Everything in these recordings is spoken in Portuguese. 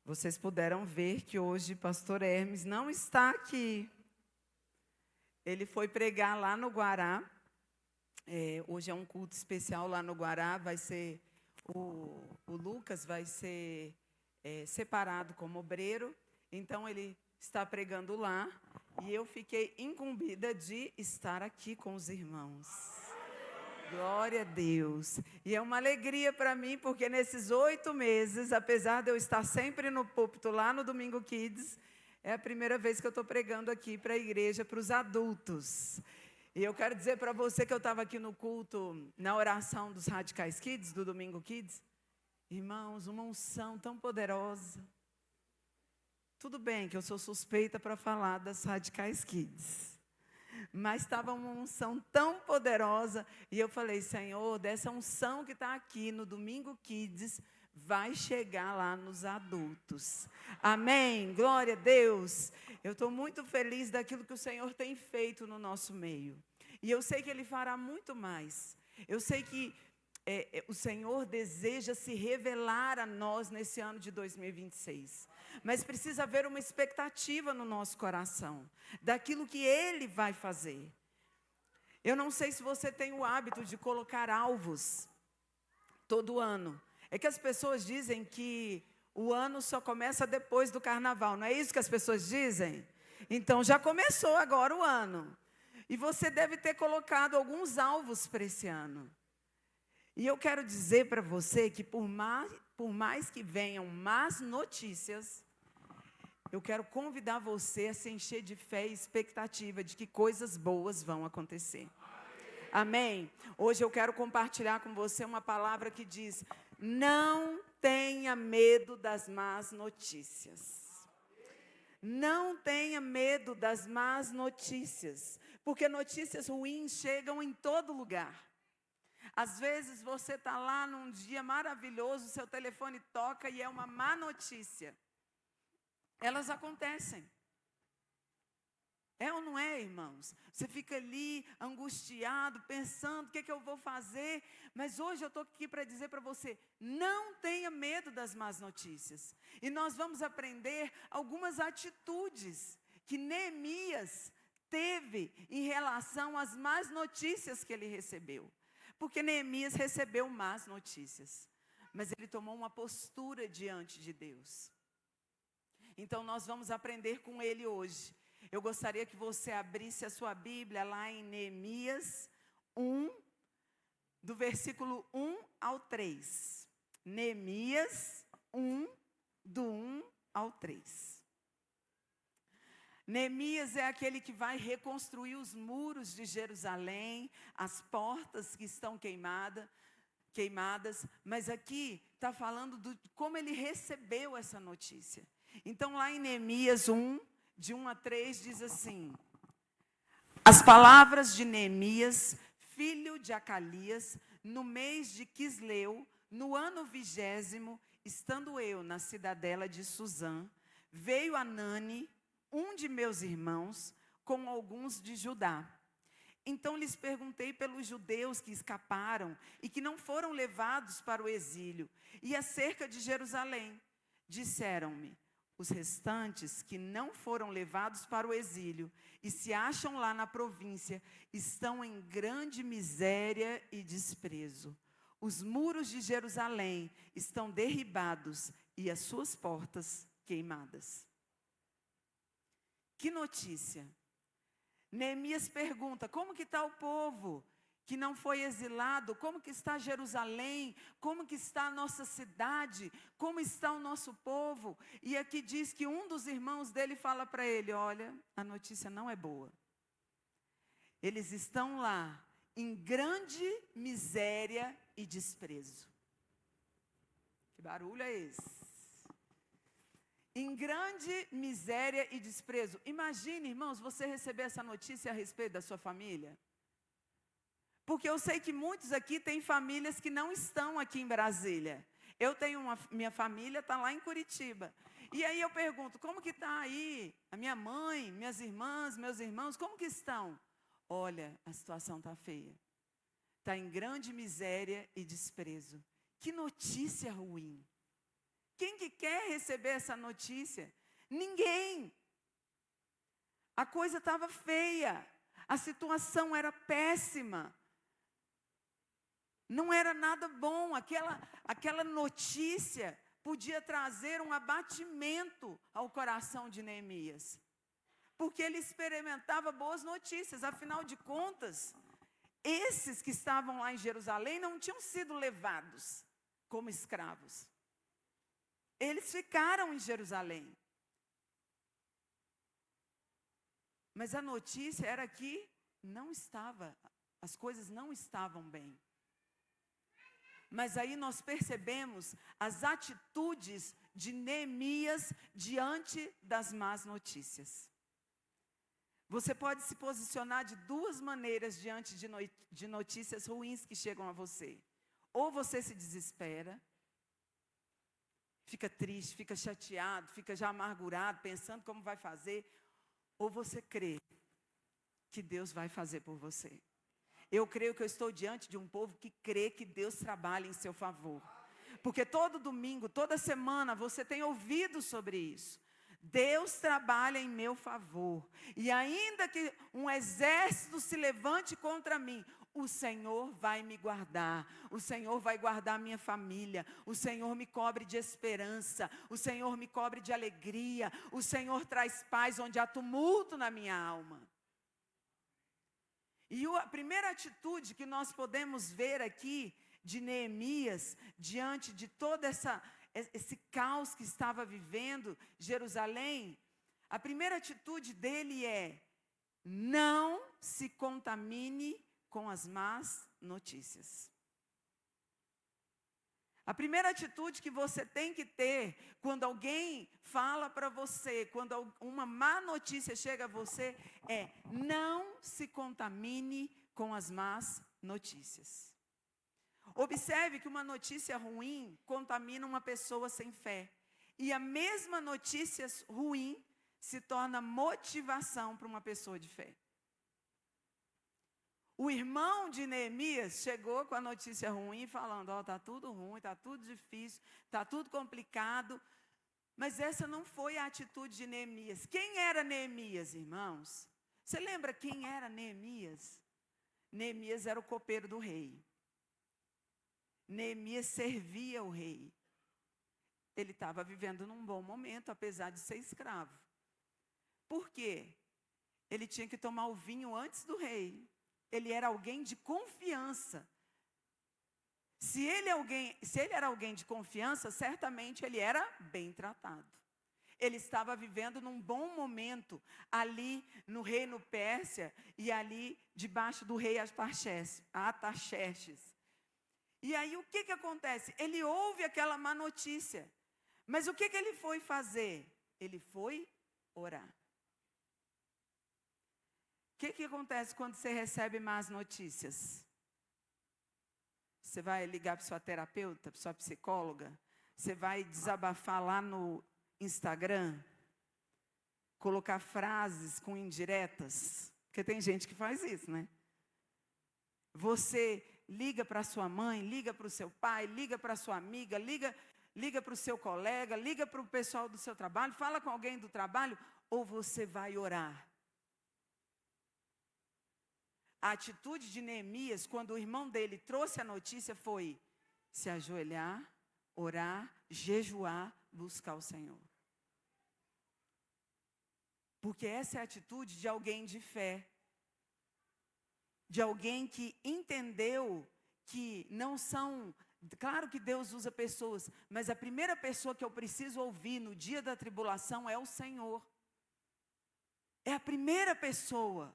Vocês puderam ver que hoje pastor Hermes não está aqui. Ele foi pregar lá no Guará. Hoje é um culto especial lá no Guará. Vai ser o Lucas vai ser separado como obreiro. Então ele está pregando lá. E eu fiquei incumbida de estar aqui com os irmãos. Glória a Deus. E é uma alegria para mim, porque nesses 8 meses, apesar de eu estar sempre no púlpito lá no Domingo Kids, é a primeira vez que eu estou pregando aqui para a igreja, para os adultos. E eu quero dizer para você que eu estava aqui no culto, na oração dos Radicais Kids, do Domingo Kids. Irmãos, uma unção tão poderosa. Tudo bem que eu sou suspeita para falar das Radicais Kids. Mas estava uma unção tão poderosa, e eu falei, Senhor, dessa unção que está aqui no Domingo Kids, vai chegar lá nos adultos. Amém, glória a Deus. Eu estou muito feliz daquilo que o Senhor tem feito no nosso meio. E eu sei que Ele fará muito mais. Eu sei que o Senhor deseja se revelar a nós nesse ano de 2026. Mas precisa haver uma expectativa no nosso coração, daquilo que Ele vai fazer. Eu não sei se você tem o hábito de colocar alvos todo ano. É que as pessoas dizem que o ano só começa depois do carnaval, não é isso que as pessoas dizem? Então já começou agora o ano. E você deve ter colocado alguns alvos para esse ano. E eu quero dizer para você que por mais que venham más notícias, eu quero convidar você a se encher de fé e expectativa de que coisas boas vão acontecer. Amém? Hoje eu quero compartilhar com você uma palavra que diz: não tenha medo das más notícias. Não tenha medo das más notícias, porque notícias ruins chegam em todo lugar. Às vezes você está lá num dia maravilhoso, seu telefone toca e é uma má notícia. Elas acontecem. É ou não é, irmãos? Você fica ali angustiado, pensando, o que eu vou fazer? Mas hoje eu estou aqui para dizer para você, não tenha medo das más notícias. E nós vamos aprender algumas atitudes que Neemias teve em relação às más notícias que ele recebeu. Porque Neemias recebeu más notícias, mas ele tomou uma postura diante de Deus. Então nós vamos aprender com ele hoje. Eu gostaria que você abrisse a sua Bíblia lá em Neemias 1, do versículo 1 ao 3. Neemias 1, do 1 ao 3. Neemias é aquele que vai reconstruir os muros de Jerusalém, as portas que estão queimadas, mas aqui está falando de como ele recebeu essa notícia. Então lá em Neemias 1, de 1 a 3, diz assim: as palavras de Neemias, filho de Acalias, no mês de Quisleu, no ano 20º, estando eu na cidadela de Suzã, veio Anani, um de meus irmãos, com alguns de Judá. Então lhes perguntei pelos judeus que escaparam e que não foram levados para o exílio, e acerca de Jerusalém. Disseram-me: os restantes que não foram levados para o exílio e se acham lá na província, estão em grande miséria e desprezo. Os muros de Jerusalém estão derribados e as suas portas queimadas. Que notícia! Neemias pergunta, como que está o povo que não foi exilado? Como que está Jerusalém? Como que está a nossa cidade? Como está o nosso povo? E aqui diz que um dos irmãos dele fala para ele, olha, a notícia não é boa. Eles estão lá em grande miséria e desprezo. Que barulho é esse? Em grande miséria e desprezo. Imagine, irmãos, você receber essa notícia a respeito da sua família. Porque eu sei que muitos aqui têm famílias que não estão aqui em Brasília. Eu tenho minha família está lá em Curitiba. E aí eu pergunto, como que está aí a minha mãe, minhas irmãs, meus irmãos, como que estão? Olha, a situação está feia. Está em grande miséria e desprezo. Que notícia ruim. Quem que quer receber essa notícia? Ninguém. A coisa estava feia. A situação era péssima. Não era nada bom. Aquela notícia podia trazer um abatimento ao coração de Neemias. Porque ele experimentava boas notícias. Afinal de contas, esses que estavam lá em Jerusalém não tinham sido levados como escravos. Eles ficaram em Jerusalém. Mas a notícia era que as coisas não estavam bem. Mas aí nós percebemos as atitudes de Neemias diante das más notícias. Você pode se posicionar de duas maneiras diante de notícias ruins que chegam a você. Ou você se desespera, fica triste, fica chateado, fica já amargurado, pensando como vai fazer. Ou você crê que Deus vai fazer por você. Eu creio que eu estou diante de um povo que crê que Deus trabalha em seu favor. Porque todo domingo, toda semana, você tem ouvido sobre isso. Deus trabalha em meu favor. E ainda que um exército se levante contra mim, o Senhor vai me guardar. O Senhor vai guardar minha família. O Senhor me cobre de esperança. O Senhor me cobre de alegria. O Senhor traz paz onde há tumulto na minha alma. E a primeira atitude que nós podemos ver aqui de Neemias, diante de todo esse caos que estava vivendo Jerusalém, a primeira atitude dele é: não se contamine com as más notícias. A primeira atitude que você tem que ter quando alguém fala para você, quando uma má notícia chega a você, é: não se contamine com as más notícias. Observe que uma notícia ruim contamina uma pessoa sem fé. E a mesma notícia ruim se torna motivação para uma pessoa de fé. O irmão de Neemias chegou com a notícia ruim, falando: ó, está tudo ruim, está tudo difícil, está tudo complicado. Mas essa não foi a atitude de Neemias. Quem era Neemias, irmãos? Você lembra quem era Neemias? Neemias era o copeiro do rei. Neemias servia o rei. Ele estava vivendo num bom momento, apesar de ser escravo. Por quê? Ele tinha que tomar o vinho antes do rei. Ele era alguém de confiança. Se ele era alguém de confiança, certamente ele era bem tratado. Ele estava vivendo num bom momento, ali no reino Pérsia, e ali debaixo do rei Artaxerxes. E aí o que acontece? Ele ouve aquela má notícia. Mas o que ele foi fazer? Ele foi orar. O que acontece quando você recebe más notícias? Você vai ligar para sua terapeuta, para sua psicóloga? Você vai desabafar lá no Instagram? Colocar frases com indiretas? Porque tem gente que faz isso, né? Você liga para sua mãe, liga para o seu pai, liga para sua amiga, liga para o seu colega, liga para o pessoal do seu trabalho, fala com alguém do trabalho, ou você vai orar? A atitude de Neemias, quando o irmão dele trouxe a notícia, foi se ajoelhar, orar, jejuar, buscar o Senhor. Porque essa é a atitude de alguém de fé. De alguém que entendeu que não são... Claro que Deus usa pessoas, mas a primeira pessoa que eu preciso ouvir no dia da tribulação é o Senhor. É a primeira pessoa.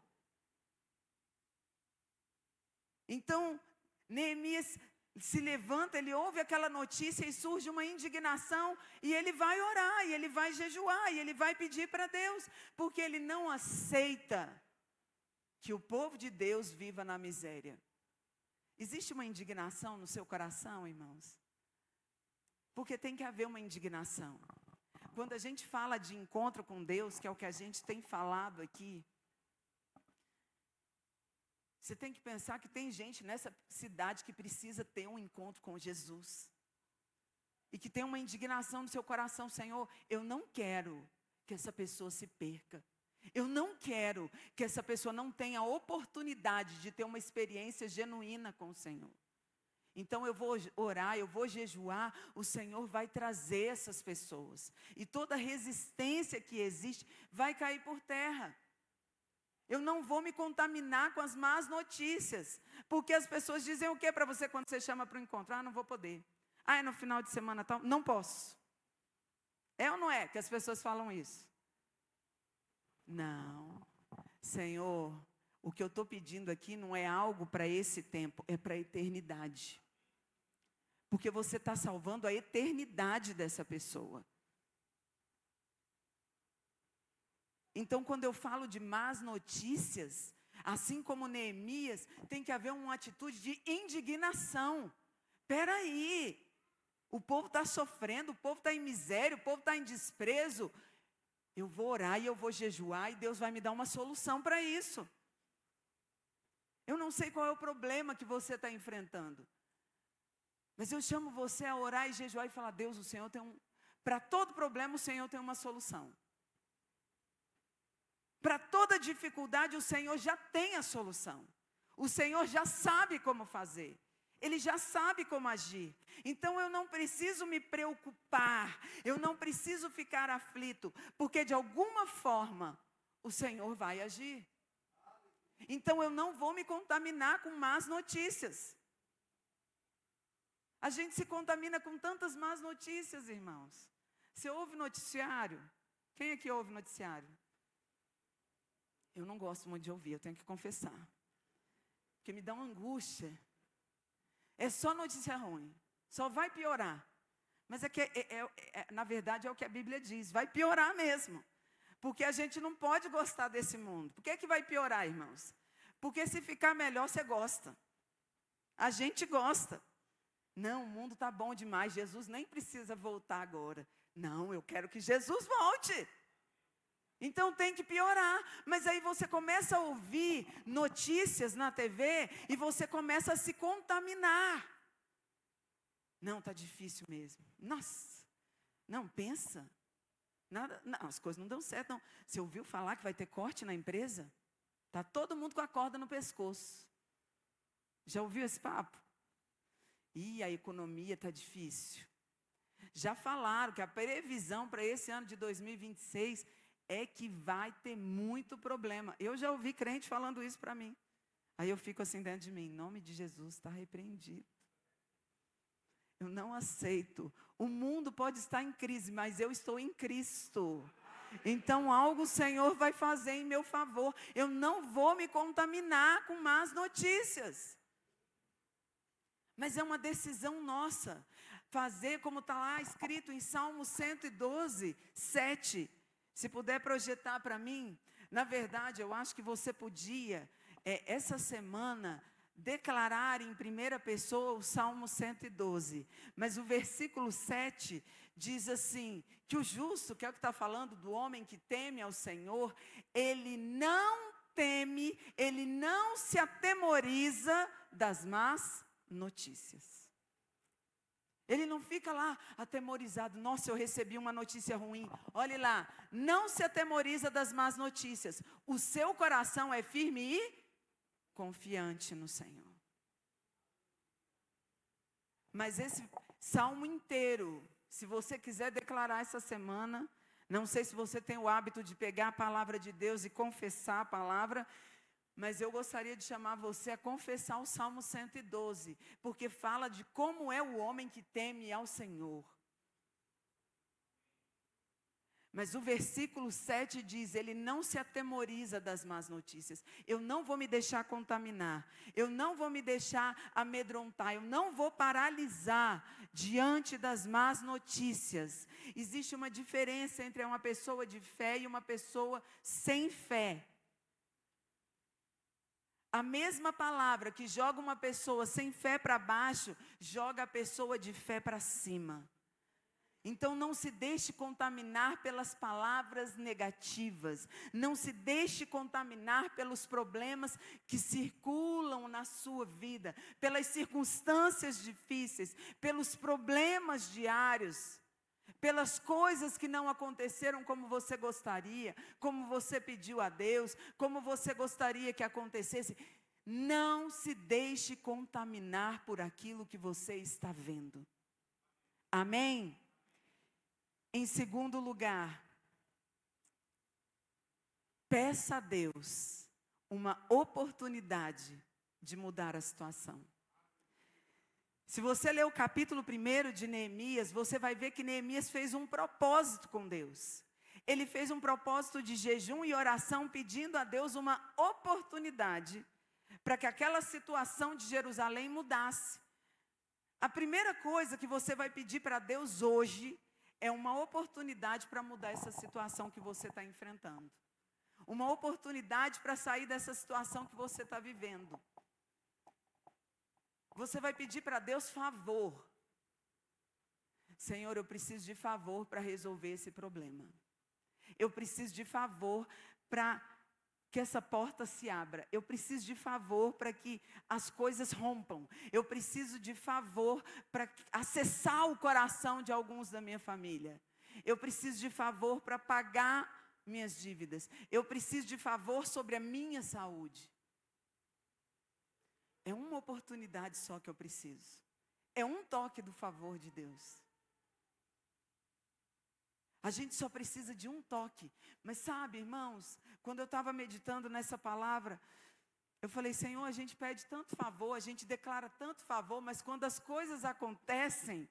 Então, Neemias se levanta, ele ouve aquela notícia e surge uma indignação, e ele vai orar, e ele vai jejuar, e ele vai pedir para Deus, porque ele não aceita que o povo de Deus viva na miséria. Existe uma indignação no seu coração, irmãos? Porque tem que haver uma indignação. Quando a gente fala de encontro com Deus, que é o que a gente tem falado aqui, você tem que pensar que tem gente nessa cidade que precisa ter um encontro com Jesus. e que tem uma indignação no seu coração: Senhor, eu não quero que essa pessoa se perca. Eu não quero que essa pessoa não tenha a oportunidade de ter uma experiência genuína com o Senhor. Então eu vou orar, eu vou jejuar, o Senhor vai trazer essas pessoas. E toda resistência que existe vai cair por terra. Eu não vou me contaminar com as más notícias. Porque as pessoas dizem o que para você quando você chama para o encontro? Ah, não vou poder. Ah, é no final de semana tal? Não posso. É ou não é que as pessoas falam isso? Não. Senhor, o que eu estou pedindo aqui não é algo para esse tempo, é para a eternidade. Porque você está salvando a eternidade dessa pessoa. Então, quando eu falo de más notícias, assim como Neemias, tem que haver uma atitude de indignação. Espera aí, o povo está sofrendo, o povo está em miséria, o povo está em desprezo. Eu vou orar e eu vou jejuar e Deus vai me dar uma solução para isso. Eu não sei qual é o problema que você está enfrentando. Mas eu chamo você a orar e jejuar e falar: Deus, o Senhor tem para todo problema o Senhor tem uma solução. Para toda dificuldade o Senhor já tem a solução. O Senhor já sabe como fazer. Ele já sabe como agir. Então eu não preciso me preocupar. Eu não preciso ficar aflito. Porque de alguma forma o Senhor vai agir. Então eu não vou me contaminar com más notícias. A gente se contamina com tantas más notícias, irmãos. Você ouve noticiário? Quem aqui ouve noticiário? Eu não gosto muito de ouvir, eu tenho que confessar. Porque me dá uma angústia. É só notícia ruim. Só vai piorar. Mas na verdade é o que a Bíblia diz. Vai piorar mesmo. Porque a gente não pode gostar desse mundo. Por que vai piorar, irmãos? Porque se ficar melhor, você gosta. A gente gosta. Não, o mundo está bom demais. Jesus nem precisa voltar agora. Não, eu quero que Jesus volte. Então tem que piorar, mas aí você começa a ouvir notícias na TV e você começa a se contaminar. Não, está difícil mesmo. Nossa, não, pensa. Nada, não, as coisas não dão certo, não. Você ouviu falar que vai ter corte na empresa? Está todo mundo com a corda no pescoço. Já ouviu esse papo? E a economia está difícil. Já falaram que a previsão para esse ano de 2026 é que vai ter muito problema. Eu já ouvi crente falando isso para mim. Aí eu fico assim dentro de mim: em nome de Jesus, está repreendido. Eu não aceito. O mundo pode estar em crise, mas eu estou em Cristo. Então algo o Senhor vai fazer em meu favor. Eu não vou me contaminar com más notícias. Mas é uma decisão nossa. Fazer como está lá escrito em Salmo 112, 7. Se puder projetar para mim, na verdade, eu acho que você podia, essa semana, declarar em primeira pessoa o Salmo 112. Mas o versículo 7 diz assim, que o justo, que é o que está falando do homem que teme ao Senhor, ele não teme, ele não se atemoriza das más notícias. Ele não fica lá atemorizado. Nossa, eu recebi uma notícia ruim. Olhe lá, não se atemoriza das más notícias. O seu coração é firme e confiante no Senhor. Mas esse salmo inteiro, se você quiser declarar essa semana, não sei se você tem o hábito de pegar a palavra de Deus e confessar a palavra, mas eu gostaria de chamar você a confessar o Salmo 112, porque fala de como é o homem que teme ao Senhor. Mas o versículo 7 diz, ele não se atemoriza das más notícias. Eu não vou me deixar contaminar, eu não vou me deixar amedrontar, eu não vou paralisar diante das más notícias. Existe uma diferença entre uma pessoa de fé e uma pessoa sem fé. A mesma palavra que joga uma pessoa sem fé para baixo, joga a pessoa de fé para cima. Então não se deixe contaminar pelas palavras negativas, não se deixe contaminar pelos problemas que circulam na sua vida, pelas circunstâncias difíceis, pelos problemas diários, pelas coisas que não aconteceram como você gostaria, como você pediu a Deus, como você gostaria que acontecesse. Não se deixe contaminar por aquilo que você está vendo. Amém? Em segundo lugar, peça a Deus uma oportunidade de mudar a situação. Se você ler o capítulo 1 de Neemias, você vai ver que Neemias fez um propósito com Deus. Ele fez um propósito de jejum e oração, pedindo a Deus uma oportunidade para que aquela situação de Jerusalém mudasse. A primeira coisa que você vai pedir para Deus hoje é uma oportunidade para mudar essa situação que você está enfrentando. Uma oportunidade para sair dessa situação que você está vivendo. Você vai pedir para Deus favor. Senhor, eu preciso de favor para resolver esse problema. Eu preciso de favor para que essa porta se abra. Eu preciso de favor para que as coisas rompam. Eu preciso de favor para acessar o coração de alguns da minha família. Eu preciso de favor para pagar minhas dívidas. Eu preciso de favor sobre a minha saúde. É uma oportunidade só que eu preciso. É um toque do favor de Deus. A gente só precisa de um toque. Mas sabe, irmãos, quando eu estava meditando nessa palavra, eu falei, Senhor, a gente pede tanto favor, a gente declara tanto favor, mas quando as coisas acontecem,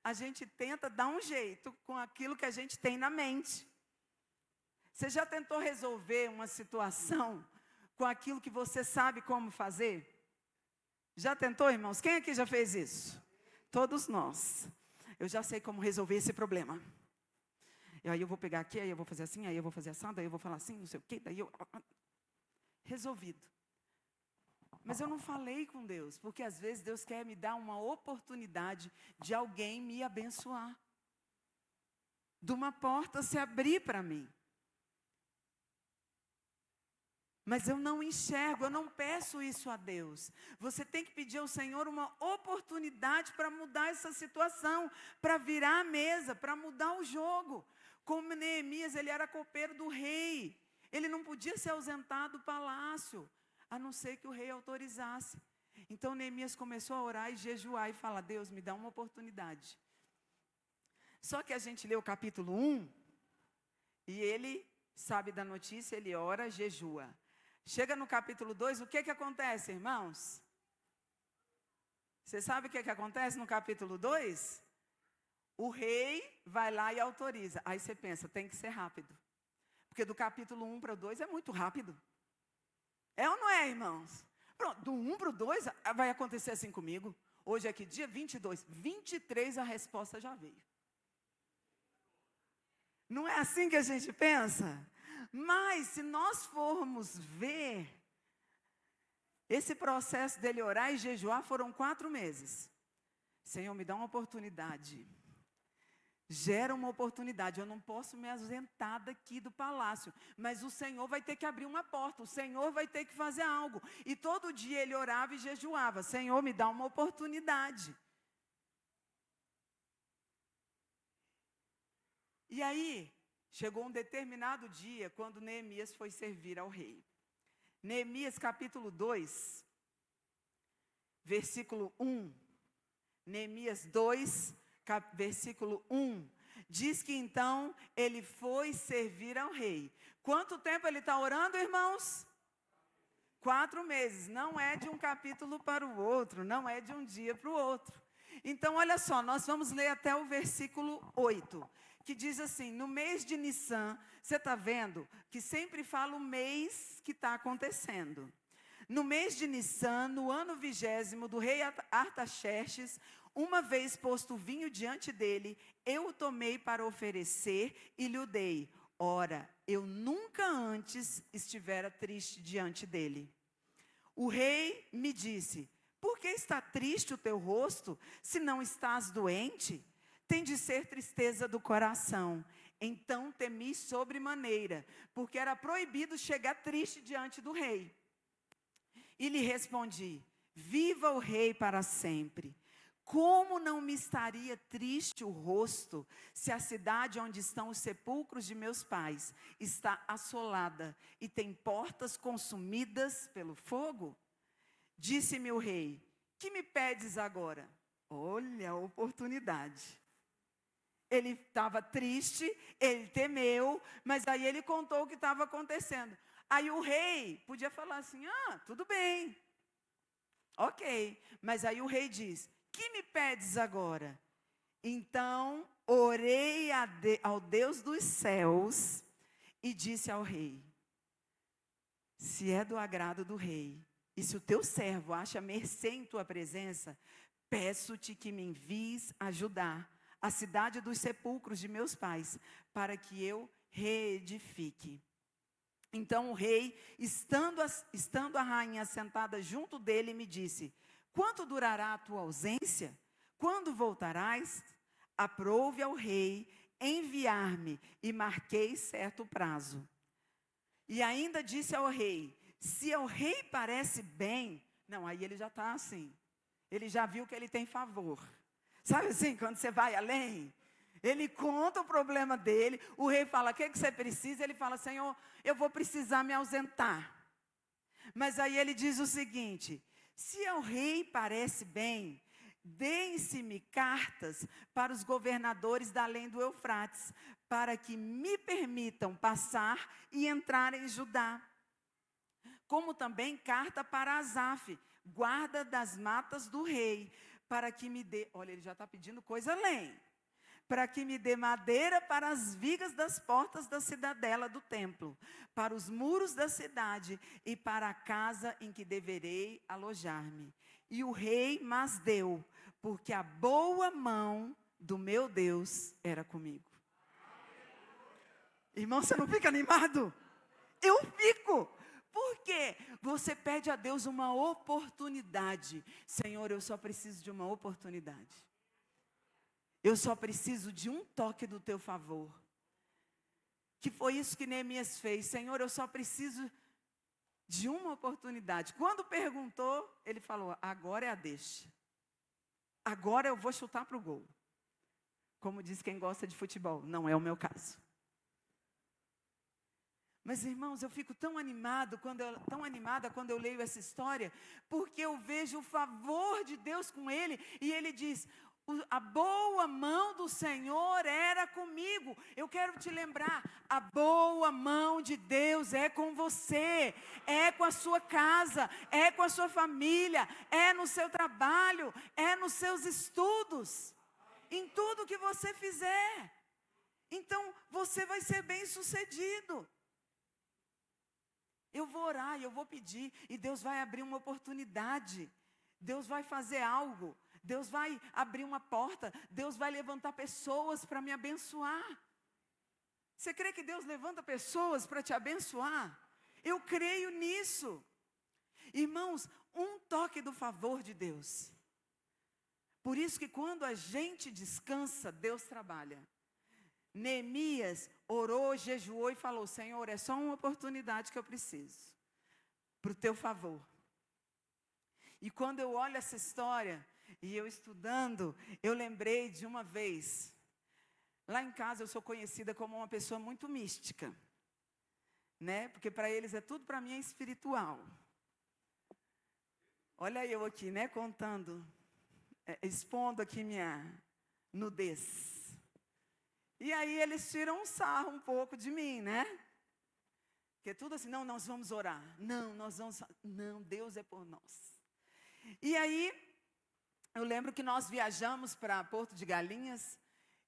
a gente tenta dar um jeito com aquilo que a gente tem na mente. Você já tentou resolver uma situação com aquilo que você sabe como fazer? Já tentou, irmãos? Quem aqui já fez isso? Todos nós. Eu já sei como resolver esse problema. E aí eu vou pegar aqui, aí eu vou fazer assim, aí eu vou fazer assado, aí eu vou falar assim, não sei o quê, daí eu... Resolvido. Mas eu não falei com Deus, porque às vezes Deus quer me dar uma oportunidade de alguém me abençoar. De uma porta se abrir para mim. Mas eu não enxergo, eu não peço isso a Deus. Você tem que pedir ao Senhor uma oportunidade para mudar essa situação, para virar a mesa, para mudar o jogo. Como Neemias, ele era copeiro do rei. Ele não podia se ausentar do palácio, a não ser que o rei autorizasse. Então Neemias começou a orar e jejuar e falar, Deus, me dá uma oportunidade. Só que a gente lê o capítulo 1, e ele sabe da notícia, ele ora, jejua. Chega no capítulo 2, o que acontece, irmãos? Você sabe o que acontece no capítulo 2? O rei vai lá e autoriza. Aí você pensa, tem que ser rápido. Porque do capítulo 1 para o 2 é muito rápido. É ou não é, irmãos? Pronto, do 1 para o 2 vai acontecer assim comigo. Hoje é que dia? 22. 23 a resposta já veio. Não é assim que a gente pensa? Mas se nós formos ver, esse processo dele orar e jejuar foram 4 meses. Senhor, me dá uma oportunidade. Gera uma oportunidade. Eu não posso me ausentar daqui do palácio, mas o Senhor vai ter que abrir uma porta, o Senhor vai ter que fazer algo. E todo dia ele orava e jejuava. Senhor, me dá uma oportunidade. E aí, chegou um determinado dia, quando Neemias foi servir ao rei. Neemias capítulo 2, versículo 1. Neemias 2, versículo 1. Diz que então ele foi servir ao rei. Quanto tempo ele está orando, irmãos? 4 meses. Não é de um capítulo para o outro, não é de um dia para o outro. Então, olha só, nós vamos ler até o versículo 8. Que diz assim, no mês de Nissan, você está vendo que sempre fala o mês que está acontecendo. No mês de Nissan, no ano 20º do rei Artaxerxes, uma vez posto o vinho diante dele, eu o tomei para oferecer e lhe o dei. Ora, eu nunca antes estivera triste diante dele. O rei me disse, por que está triste o teu rosto, se não estás doente? tem de ser tristeza do coração. Então temi sobremaneira, porque era proibido chegar triste diante do rei. E lhe respondi: viva o rei para sempre. Como não me estaria triste o rosto, se a cidade onde estão os sepulcros de meus pais está assolada e tem portas consumidas pelo fogo? Disse-me o rei: que me pedes agora? Olha a oportunidade. Ele estava triste, ele temeu, mas aí ele contou o que estava acontecendo. Aí o rei podia falar assim: tudo bem, ok. Mas aí o rei diz: que me pedes agora? Então orei ao Deus dos céus e disse ao rei: se é do agrado do rei, e se o teu servo acha mercê em tua presença, peço-te que me envies ajudar a cidade dos sepulcros de meus pais, para que eu reedifique. Então o rei, estando a rainha sentada junto dele, me disse: quanto durará a tua ausência? Quando voltarás? Aprove ao rei enviar-me, e marquei certo prazo. E ainda disse ao rei: se ao rei parece bem, não, aí ele já está assim, ele já viu que ele tem favor. Sabe assim, quando você vai além? Ele conta o problema dele, o rei fala: o que você precisa? Ele fala: Senhor, eu vou precisar me ausentar. Mas aí ele diz o seguinte: se ao rei parece bem, deem-se-me cartas para os governadores da além do Eufrates, para que me permitam passar e entrar em Judá. Como também carta para Asaf, guarda das matas do rei, para que me dê, olha, ele já está pedindo coisa além, para que me dê madeira para as vigas das portas da cidadela do templo, para os muros da cidade e para a casa em que deverei alojar-me. E o rei mas deu, porque a boa mão do meu Deus era comigo. Irmão, você não fica animado? Eu fico. Porque você pede a Deus uma oportunidade. Senhor, eu só preciso de uma oportunidade. Eu só preciso de um toque do teu favor. Que foi isso que Neemias fez. Senhor, eu só preciso de uma oportunidade. Quando perguntou, ele falou: agora é a deixa. Agora eu vou chutar para o gol. Como diz quem gosta de futebol, não é o meu caso. Mas, irmãos, eu fico tão animada quando eu leio essa história, porque eu vejo o favor de Deus com ele, e ele diz: a boa mão do Senhor era comigo. Eu quero te lembrar, a boa mão de Deus é com você, é com a sua casa, é com a sua família, é no seu trabalho, é nos seus estudos, em tudo que você fizer. Então, você vai ser bem-sucedido. Eu vou orar, eu vou pedir, e Deus vai abrir uma oportunidade. Deus vai fazer algo. Deus vai abrir uma porta. Deus vai levantar pessoas para me abençoar. Você crê que Deus levanta pessoas para te abençoar? Eu creio nisso. Irmãos, um toque do favor de Deus. Por isso que quando a gente descansa, Deus trabalha. Neemias orou, jejuou e falou: Senhor, é só uma oportunidade que eu preciso, para o teu favor. E quando eu olho essa história, e eu estudando, eu lembrei de uma vez, lá em casa eu sou conhecida como uma pessoa muito mística, né? Porque para eles tudo para mim é espiritual. Olha eu aqui, né, contando, expondo aqui minha nudez. E aí eles tiram um sarro um pouco de mim, né? Porque tudo assim: não, nós vamos orar. Não, Deus é por nós. E aí, eu lembro que nós viajamos para Porto de Galinhas,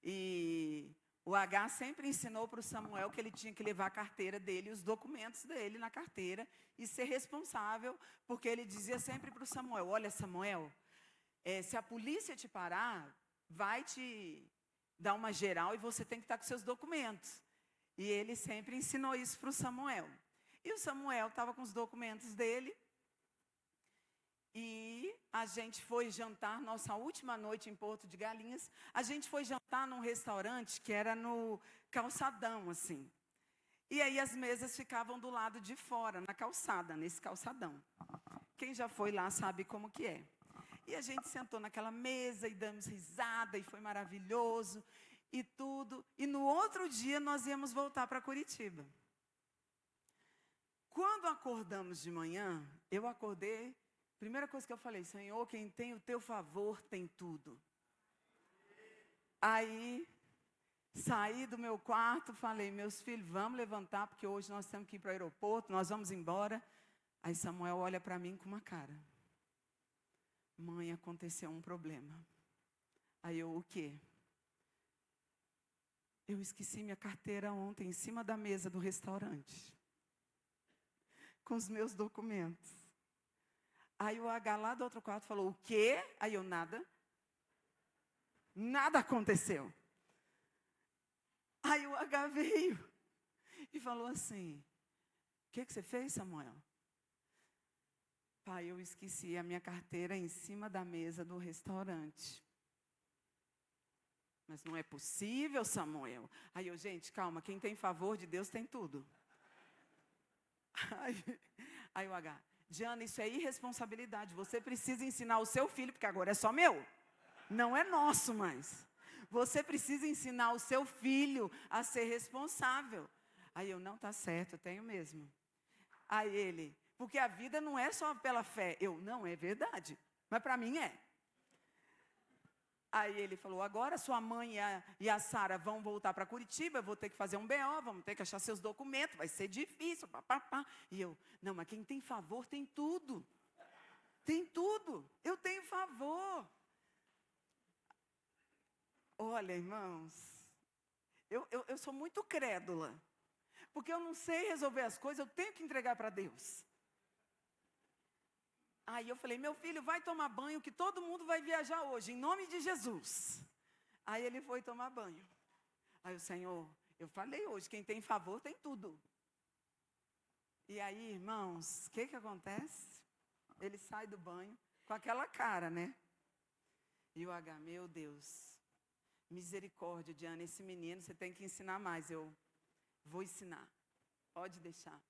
e o H sempre ensinou para o Samuel que ele tinha que levar a carteira dele, os documentos dele na carteira, e ser responsável, porque ele dizia sempre para o Samuel: olha, Samuel, se a polícia te parar, vai te dar uma geral e você tem que estar com seus documentos. E ele sempre ensinou isso para o Samuel. E o Samuel estava com os documentos dele. E a gente foi jantar, nossa última noite em Porto de Galinhas, a gente foi jantar num restaurante que era no calçadão, assim. E aí as mesas ficavam do lado de fora, na calçada, nesse calçadão. Quem já foi lá sabe como que é. E a gente sentou naquela mesa e damos risada, e foi maravilhoso, e tudo. E no outro dia nós íamos voltar para Curitiba. Quando acordamos de manhã, eu acordei, primeira coisa que eu falei, Senhor, quem tem o teu favor tem tudo. Aí, saí do meu quarto, falei, meus filhos, vamos levantar, porque hoje nós temos que ir para o aeroporto, nós vamos embora. Aí Samuel olha para mim com uma cara. Mãe, aconteceu um problema. Aí eu, o quê? Eu esqueci minha carteira ontem, em cima da mesa do restaurante. Com os meus documentos. Aí o H lá do outro quarto falou, o quê? Aí eu, nada. Nada aconteceu. Aí o H veio e falou assim, o que você fez, Samuel? Pai, eu esqueci a minha carteira em cima da mesa do restaurante. Mas não é possível, Samuel. Aí eu, gente, calma, quem tem favor de Deus tem tudo. Aí o H, Diana, isso é irresponsabilidade. Você precisa ensinar o seu filho, porque agora é só meu. Não é nosso mais. Você precisa ensinar o seu filho a ser responsável. Aí eu, não, tá certo, eu tenho mesmo. Aí ele, porque a vida não é só pela fé. Eu, não, é verdade. Mas para mim é. Aí ele falou, agora sua mãe e a Sara vão voltar para Curitiba, eu vou ter que fazer um BO, vamos ter que achar seus documentos, vai ser difícil, papapá. E eu, não, mas quem tem favor tem tudo. Tem tudo. Eu tenho favor. Olha, irmãos, eu sou muito crédula. Porque eu não sei resolver as coisas, eu tenho que entregar para Deus. Aí eu falei, meu filho, vai tomar banho, que todo mundo vai viajar hoje, em nome de Jesus. Aí ele foi tomar banho. Aí o Senhor, eu falei hoje, quem tem favor tem tudo. E aí, irmãos, o que acontece? Ele sai do banho com aquela cara, né? E o H, meu Deus, misericórdia, Diana, esse menino você tem que ensinar mais. Eu vou ensinar, pode deixar.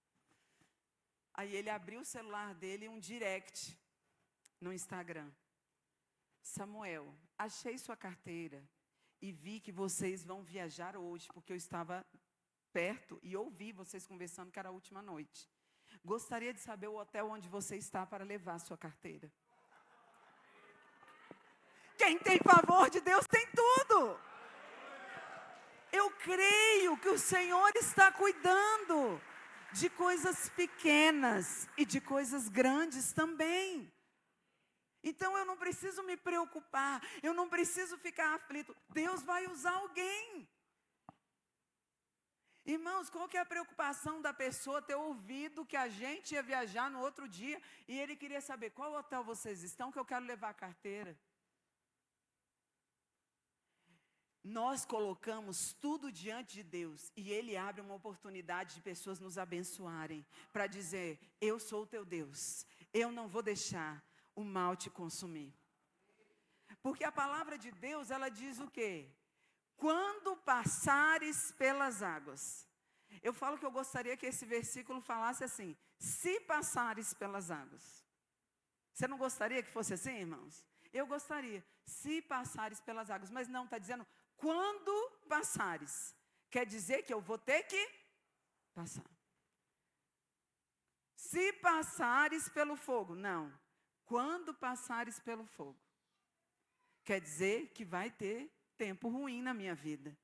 Aí ele abriu o celular dele e um direct no Instagram. Samuel, achei sua carteira e vi que vocês vão viajar hoje, porque eu estava perto e ouvi vocês conversando que era a última noite. Gostaria de saber o hotel onde você está para levar sua carteira. Quem tem favor de Deus tem tudo. Eu creio que o Senhor está cuidando de coisas pequenas e de coisas grandes também. Então eu não preciso me preocupar, eu não preciso ficar aflito. Deus vai usar alguém. Irmãos, qual que é a preocupação da pessoa ter ouvido que a gente ia viajar no outro dia e ele queria saber qual hotel vocês estão, que eu quero levar a carteira. Nós colocamos tudo diante de Deus e Ele abre uma oportunidade de pessoas nos abençoarem, para dizer, eu sou o teu Deus, eu não vou deixar o mal te consumir. Porque a palavra de Deus, ela diz o quê? Quando passares pelas águas. Eu falo que eu gostaria que esse versículo falasse assim, se passares pelas águas. Você não gostaria que fosse assim, irmãos? Eu gostaria, se passares pelas águas, mas não, está dizendo, quando passares, quer dizer que eu vou ter que passar. Se passares pelo fogo, não, quando passares pelo fogo, quer dizer que vai ter tempo ruim na minha vida.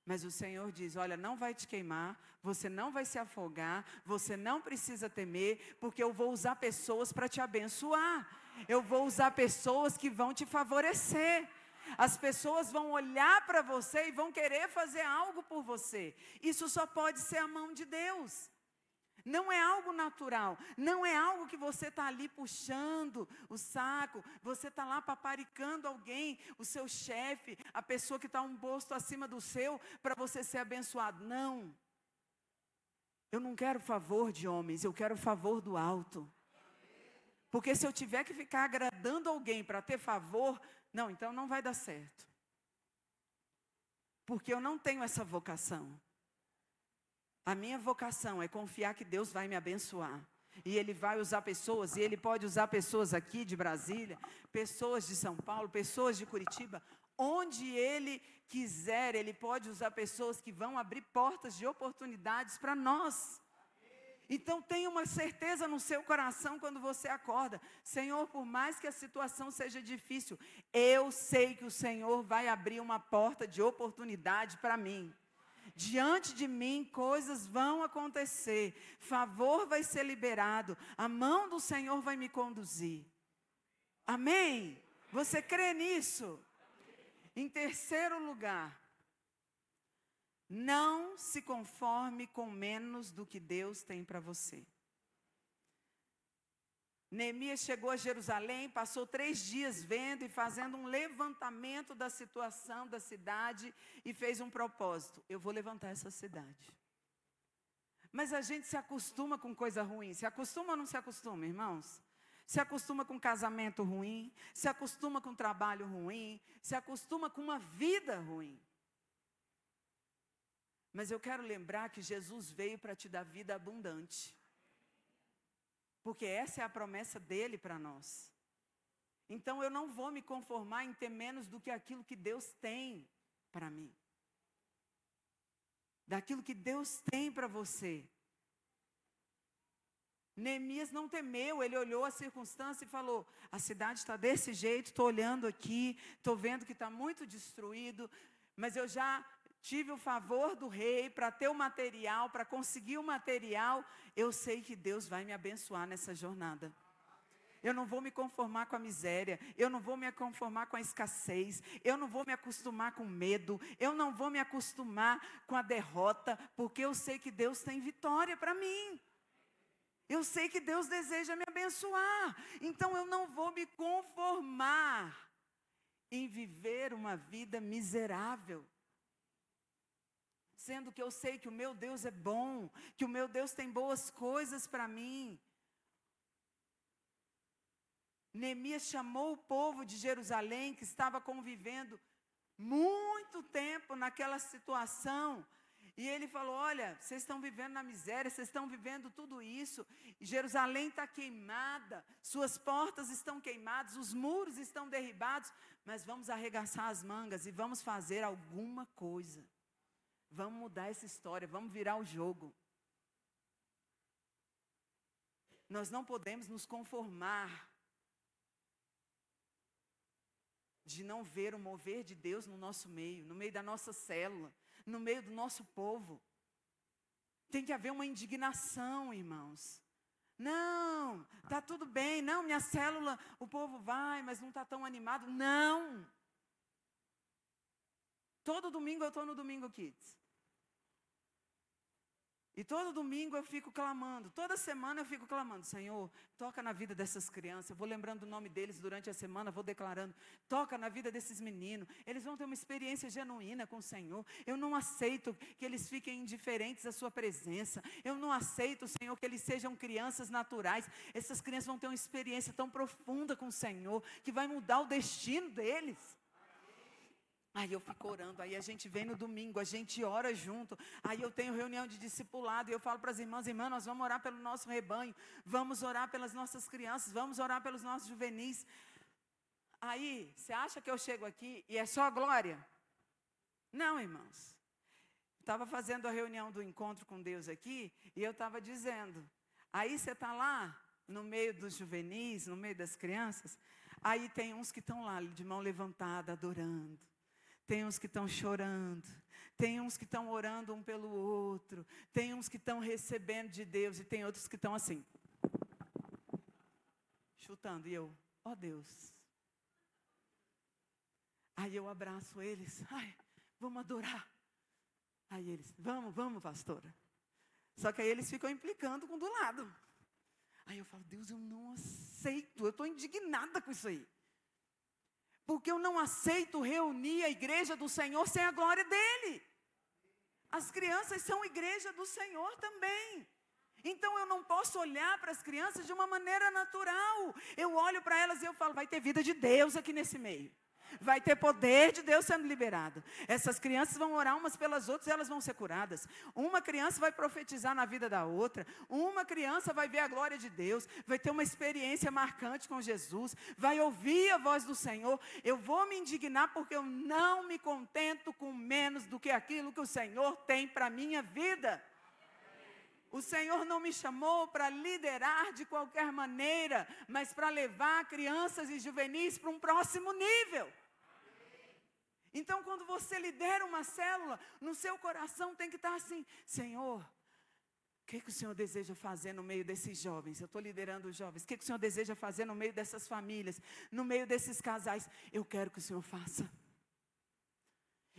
Mas o Senhor diz, olha, não vai te queimar, você não vai se afogar, você não precisa temer, porque eu vou usar pessoas para te abençoar. Eu vou usar pessoas que vão te favorecer. As pessoas vão olhar para você e vão querer fazer algo por você. Isso só pode ser a mão de Deus. Não é algo natural, não é algo que você está ali puxando o saco, você está lá paparicando alguém, o seu chefe, a pessoa que está um posto acima do seu, para você ser abençoado. Não. Eu não quero favor de homens, eu quero favor do alto. Porque se eu tiver que ficar agradando alguém para ter favor, não, então não vai dar certo. Porque eu não tenho essa vocação. A minha vocação é confiar que Deus vai me abençoar. E Ele vai usar pessoas, e Ele pode usar pessoas aqui de Brasília, pessoas de São Paulo, pessoas de Curitiba. Onde Ele quiser, Ele pode usar pessoas que vão abrir portas de oportunidades para nós. Então tenha uma certeza no seu coração quando você acorda. Senhor, por mais que a situação seja difícil, eu sei que o Senhor vai abrir uma porta de oportunidade para mim. Diante de mim coisas vão acontecer, favor vai ser liberado, a mão do Senhor vai me conduzir. Amém? Você crê nisso? Em terceiro lugar, não se conforme com menos do que Deus tem para você. Neemias chegou a Jerusalém, passou 3 dias vendo e fazendo um levantamento da situação da cidade e fez um propósito: eu vou levantar essa cidade. Mas a gente se acostuma com coisa ruim. Se acostuma ou não se acostuma, irmãos? Se acostuma com casamento ruim, se acostuma com trabalho ruim, se acostuma com uma vida ruim. Mas eu quero lembrar que Jesus veio para te dar vida abundante. Porque essa é a promessa dele para nós. Então eu não vou me conformar em ter menos do que aquilo que Deus tem para mim. Daquilo que Deus tem para você. Neemias não temeu, ele olhou a circunstância e falou: a cidade está desse jeito, estou olhando aqui, estou vendo que está muito destruído, mas eu já tive o favor do rei para ter o material, para conseguir o material. Eu sei que Deus vai me abençoar nessa jornada. Eu não vou me conformar com a miséria, eu não vou me conformar com a escassez, eu não vou me acostumar com medo, eu não vou me acostumar com a derrota, porque eu sei que Deus tem vitória para mim. Eu sei que Deus deseja me abençoar, então eu não vou me conformar em viver uma vida miserável. Sendo que eu sei que o meu Deus é bom, que o meu Deus tem boas coisas para mim. Neemias chamou o povo de Jerusalém, que estava convivendo muito tempo naquela situação. E ele falou: olha, vocês estão vivendo na miséria, vocês estão vivendo tudo isso. Jerusalém está queimada, suas portas estão queimadas, os muros estão derribados. Mas vamos arregaçar as mangas e vamos fazer alguma coisa. Vamos mudar essa história, vamos virar o jogo. Nós não podemos nos conformar de não ver o mover de Deus no nosso meio, no meio da nossa célula, no meio do nosso povo. Tem que haver uma indignação, irmãos. Não, está tudo bem, não, minha célula, o povo vai, mas não está tão animado. Não. Todo domingo eu estou no Domingo Kids. E todo domingo eu fico clamando, toda semana eu fico clamando: Senhor, toca na vida dessas crianças. Eu vou lembrando o nome deles durante a semana, vou declarando: toca na vida desses meninos. Eles vão ter uma experiência genuína com o Senhor. Eu não aceito que eles fiquem indiferentes à sua presença. Eu não aceito, Senhor, que eles sejam crianças naturais. Essas crianças vão ter uma experiência tão profunda com o Senhor, que vai mudar o destino deles. Aí eu fico orando, aí a gente vem no domingo, a gente ora junto, aí eu tenho reunião de discipulado, e eu falo para as irmãs: irmã, nós vamos orar pelo nosso rebanho, vamos orar pelas nossas crianças, vamos orar pelos nossos juvenis. Aí, você acha que eu chego aqui e é só glória? Não, irmãos. Estava fazendo a reunião do encontro com Deus aqui, e eu estava dizendo, aí você está lá, no meio dos juvenis, no meio das crianças, aí tem uns que estão lá, de mão levantada, adorando. Tem uns que estão chorando, tem uns que estão orando um pelo outro, tem uns que estão recebendo de Deus e tem outros que estão assim, chutando. E eu: ó Deus. Aí eu abraço eles: ai, vamos adorar. Aí eles: vamos, pastora. Só que aí eles ficam implicando com do lado. Aí eu falo: Deus, eu não aceito, eu estou indignada com isso aí. Porque eu não aceito reunir a igreja do Senhor sem a glória dele. As crianças são igreja do Senhor também. Então eu não posso olhar para as crianças de uma maneira natural. Eu olho para elas e eu falo, vai ter vida de Deus aqui nesse meio. Vai ter poder de Deus sendo liberado. Essas crianças vão orar umas pelas outras e elas vão ser curadas. Uma criança vai profetizar na vida da outra. Uma criança vai ver a glória de Deus. Vai ter uma experiência marcante com Jesus. Vai ouvir a voz do Senhor. Eu vou me indignar porque eu não me contento com menos do que aquilo que o Senhor tem para a minha vida. O Senhor não me chamou para liderar de qualquer maneira, mas para levar crianças e juvenis para um próximo nível. Então, quando você lidera uma célula, no seu coração tem que estar assim, Senhor, o que o Senhor deseja fazer no meio desses jovens? Eu estou liderando os jovens. O que o Senhor deseja fazer no meio dessas famílias, no meio desses casais? Eu quero que o Senhor faça.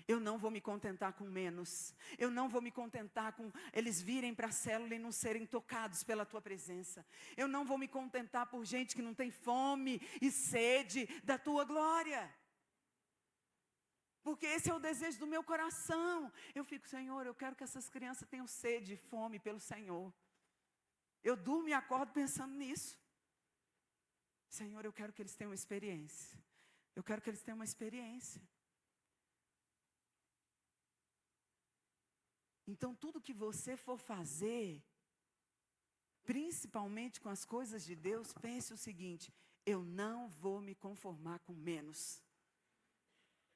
Eu não vou me contentar com menos. Eu não vou me contentar com eles virem para a célula e não serem tocados pela tua presença. Eu não vou me contentar por gente que não tem fome e sede da tua glória. Porque esse é o desejo do meu coração. Eu fico, Senhor, eu quero que essas crianças tenham sede e fome pelo Senhor. Eu durmo e acordo pensando nisso. Senhor, eu quero que eles tenham uma experiência. Eu quero que eles tenham uma experiência. Então, tudo que você for fazer, principalmente com as coisas de Deus, pense o seguinte, eu não vou me conformar com menos.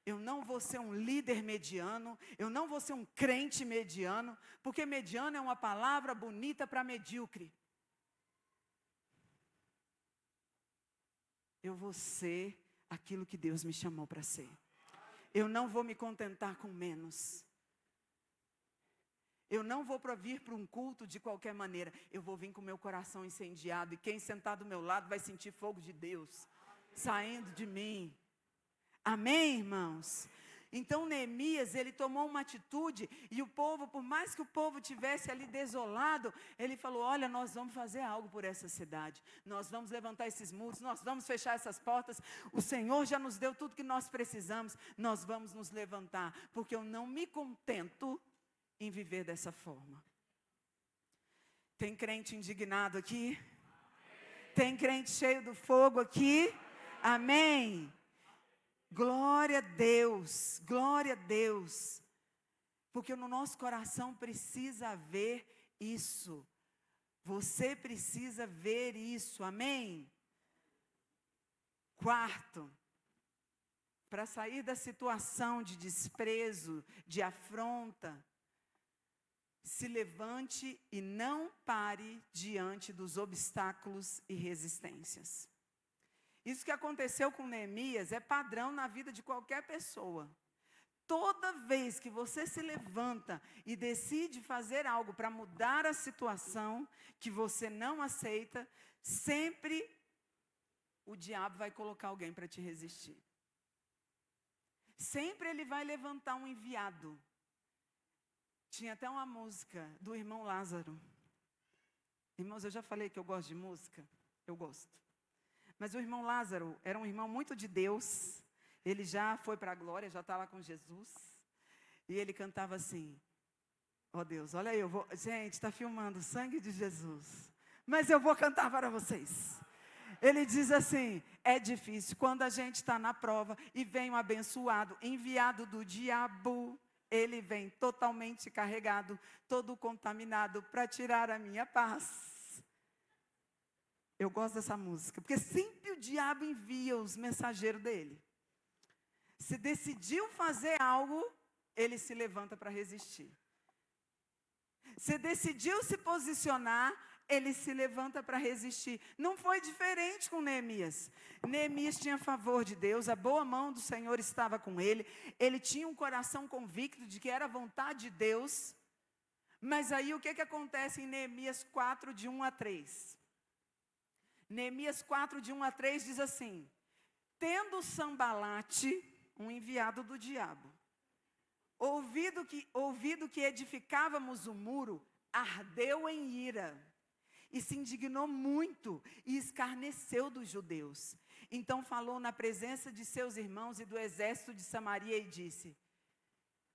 Eu não vou ser um líder mediano, eu não vou ser um crente mediano, porque mediano é uma palavra bonita para medíocre. Eu vou ser aquilo que Deus me chamou para ser. Eu não vou me contentar com menos. Eu não vou vir para um culto de qualquer maneira. Eu vou vir com o meu coração incendiado. E quem sentar do meu lado vai sentir fogo de Deus saindo de mim. Amém, irmãos? Então Neemias, ele tomou uma atitude. E o povo, por mais que o povo tivesse ali desolado, ele falou, olha, nós vamos fazer algo por essa cidade. Nós vamos levantar esses muros, nós vamos fechar essas portas. O Senhor já nos deu tudo que nós precisamos. Nós vamos nos levantar. Porque eu não me contento em viver dessa forma. Tem crente indignado aqui? Amém. Tem crente cheio do fogo aqui? Amém. Glória a Deus, glória a Deus. Porque no nosso coração precisa haver isso. Você precisa ver isso, amém? Quarto, para sair da situação de desprezo, de afronta, se levante e não pare diante dos obstáculos e resistências. Isso que aconteceu com Neemias é padrão na vida de qualquer pessoa. Toda vez que você se levanta e decide fazer algo para mudar a situação que você não aceita, sempre o diabo vai colocar alguém para te resistir. Sempre ele vai levantar um enviado. Tinha até uma música do irmão Lázaro. Irmãos, eu já falei que eu gosto de música. Eu gosto. Mas o irmão Lázaro era um irmão muito de Deus. Ele já foi para a glória, já está lá com Jesus. E ele cantava assim, ó Deus, olha aí, gente, está filmando o sangue de Jesus. Mas eu vou cantar para vocês. Ele diz assim, é difícil quando a gente está na prova e vem um abençoado, enviado do diabo. Ele vem totalmente carregado, todo contaminado, para tirar a minha paz. Eu gosto dessa música, porque sempre o diabo envia os mensageiros dele. Se decidiu fazer algo, ele se levanta para resistir. Se decidiu se posicionar, ele se levanta para resistir. Não foi diferente com Neemias. Neemias tinha favor de Deus, a boa mão do Senhor estava com ele. Ele tinha um coração convicto de que era a vontade de Deus. Mas aí o que acontece em Neemias 4, de 1 a 3? Neemias 4, de 1 a 3 diz assim, tendo Sambalate, um enviado do diabo, ouvido que edificávamos o muro, ardeu em ira. E se indignou muito e escarneceu dos judeus. Então falou na presença de seus irmãos e do exército de Samaria e disse,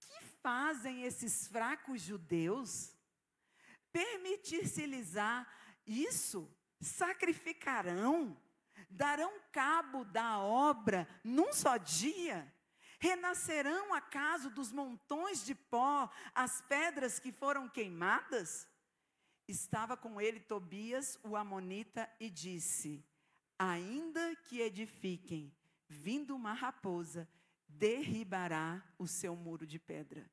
que fazem esses fracos judeus? permitir-se-lhes-á isso, sacrificarão, darão cabo da obra num só dia, renascerão acaso dos montões de pó as pedras que foram queimadas? Estava com ele Tobias, o amonita, e disse: ainda que edifiquem, vindo uma raposa, derribará o seu muro de pedra.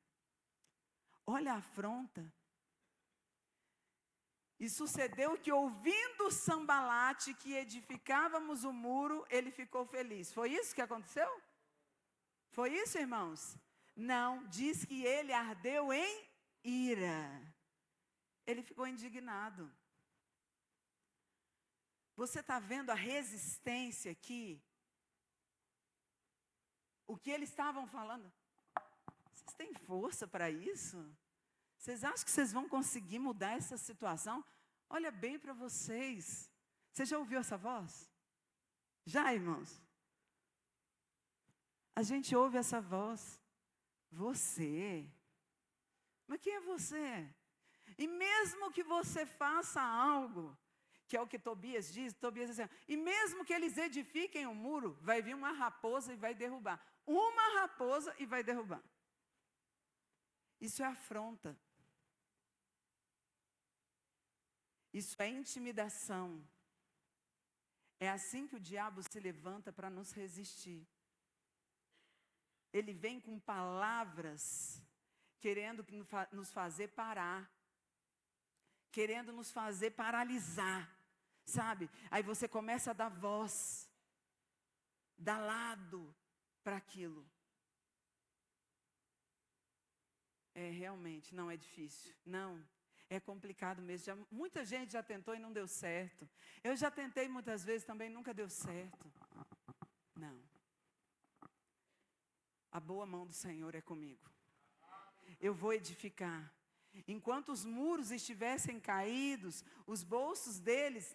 Olha a afronta. E sucedeu que, ouvindo Sambalate que edificávamos o muro, ele ficou feliz. Foi isso que aconteceu? Foi isso, irmãos? Não, diz que ele ardeu em ira. Ele ficou indignado. Você está vendo a resistência aqui? O que eles estavam falando? Vocês têm força para isso? Vocês acham que vocês vão conseguir mudar essa situação? Olha bem para vocês. Você já ouviu essa voz? Já, irmãos? A gente ouve essa voz. Você. Mas quem é você? E mesmo que você faça algo, que é o que Tobias diz assim, e mesmo que eles edifiquem um muro, vai vir uma raposa e vai derrubar. Uma raposa e vai derrubar. Isso é afronta. Isso é intimidação. É assim que o diabo se levanta para nos resistir. Ele vem com palavras, querendo nos fazer parar. Querendo nos fazer paralisar. Sabe? Aí você começa a dar voz. Dar lado para aquilo. Realmente, não é difícil. Não. É complicado mesmo. Muita gente já tentou e não deu certo. Eu já tentei muitas vezes também, nunca deu certo. Não. A boa mão do Senhor é comigo. Eu vou edificar. Enquanto os muros estivessem caídos, os bolsos deles,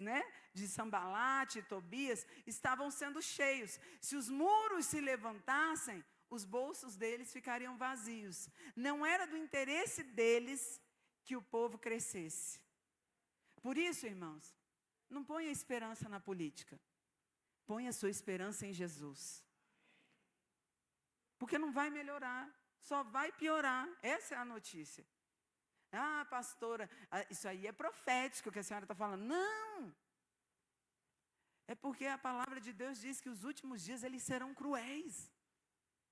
de Sambalate e Tobias, estavam sendo cheios. Se os muros se levantassem, os bolsos deles ficariam vazios. Não era do interesse deles que o povo crescesse. Por isso, irmãos, não ponha esperança na política. Ponha a sua esperança em Jesus. Porque não vai melhorar, só vai piorar. Essa é a notícia. Ah, pastora, isso aí é profético que a senhora está falando. Não! É porque a palavra de Deus diz que os últimos dias eles serão cruéis.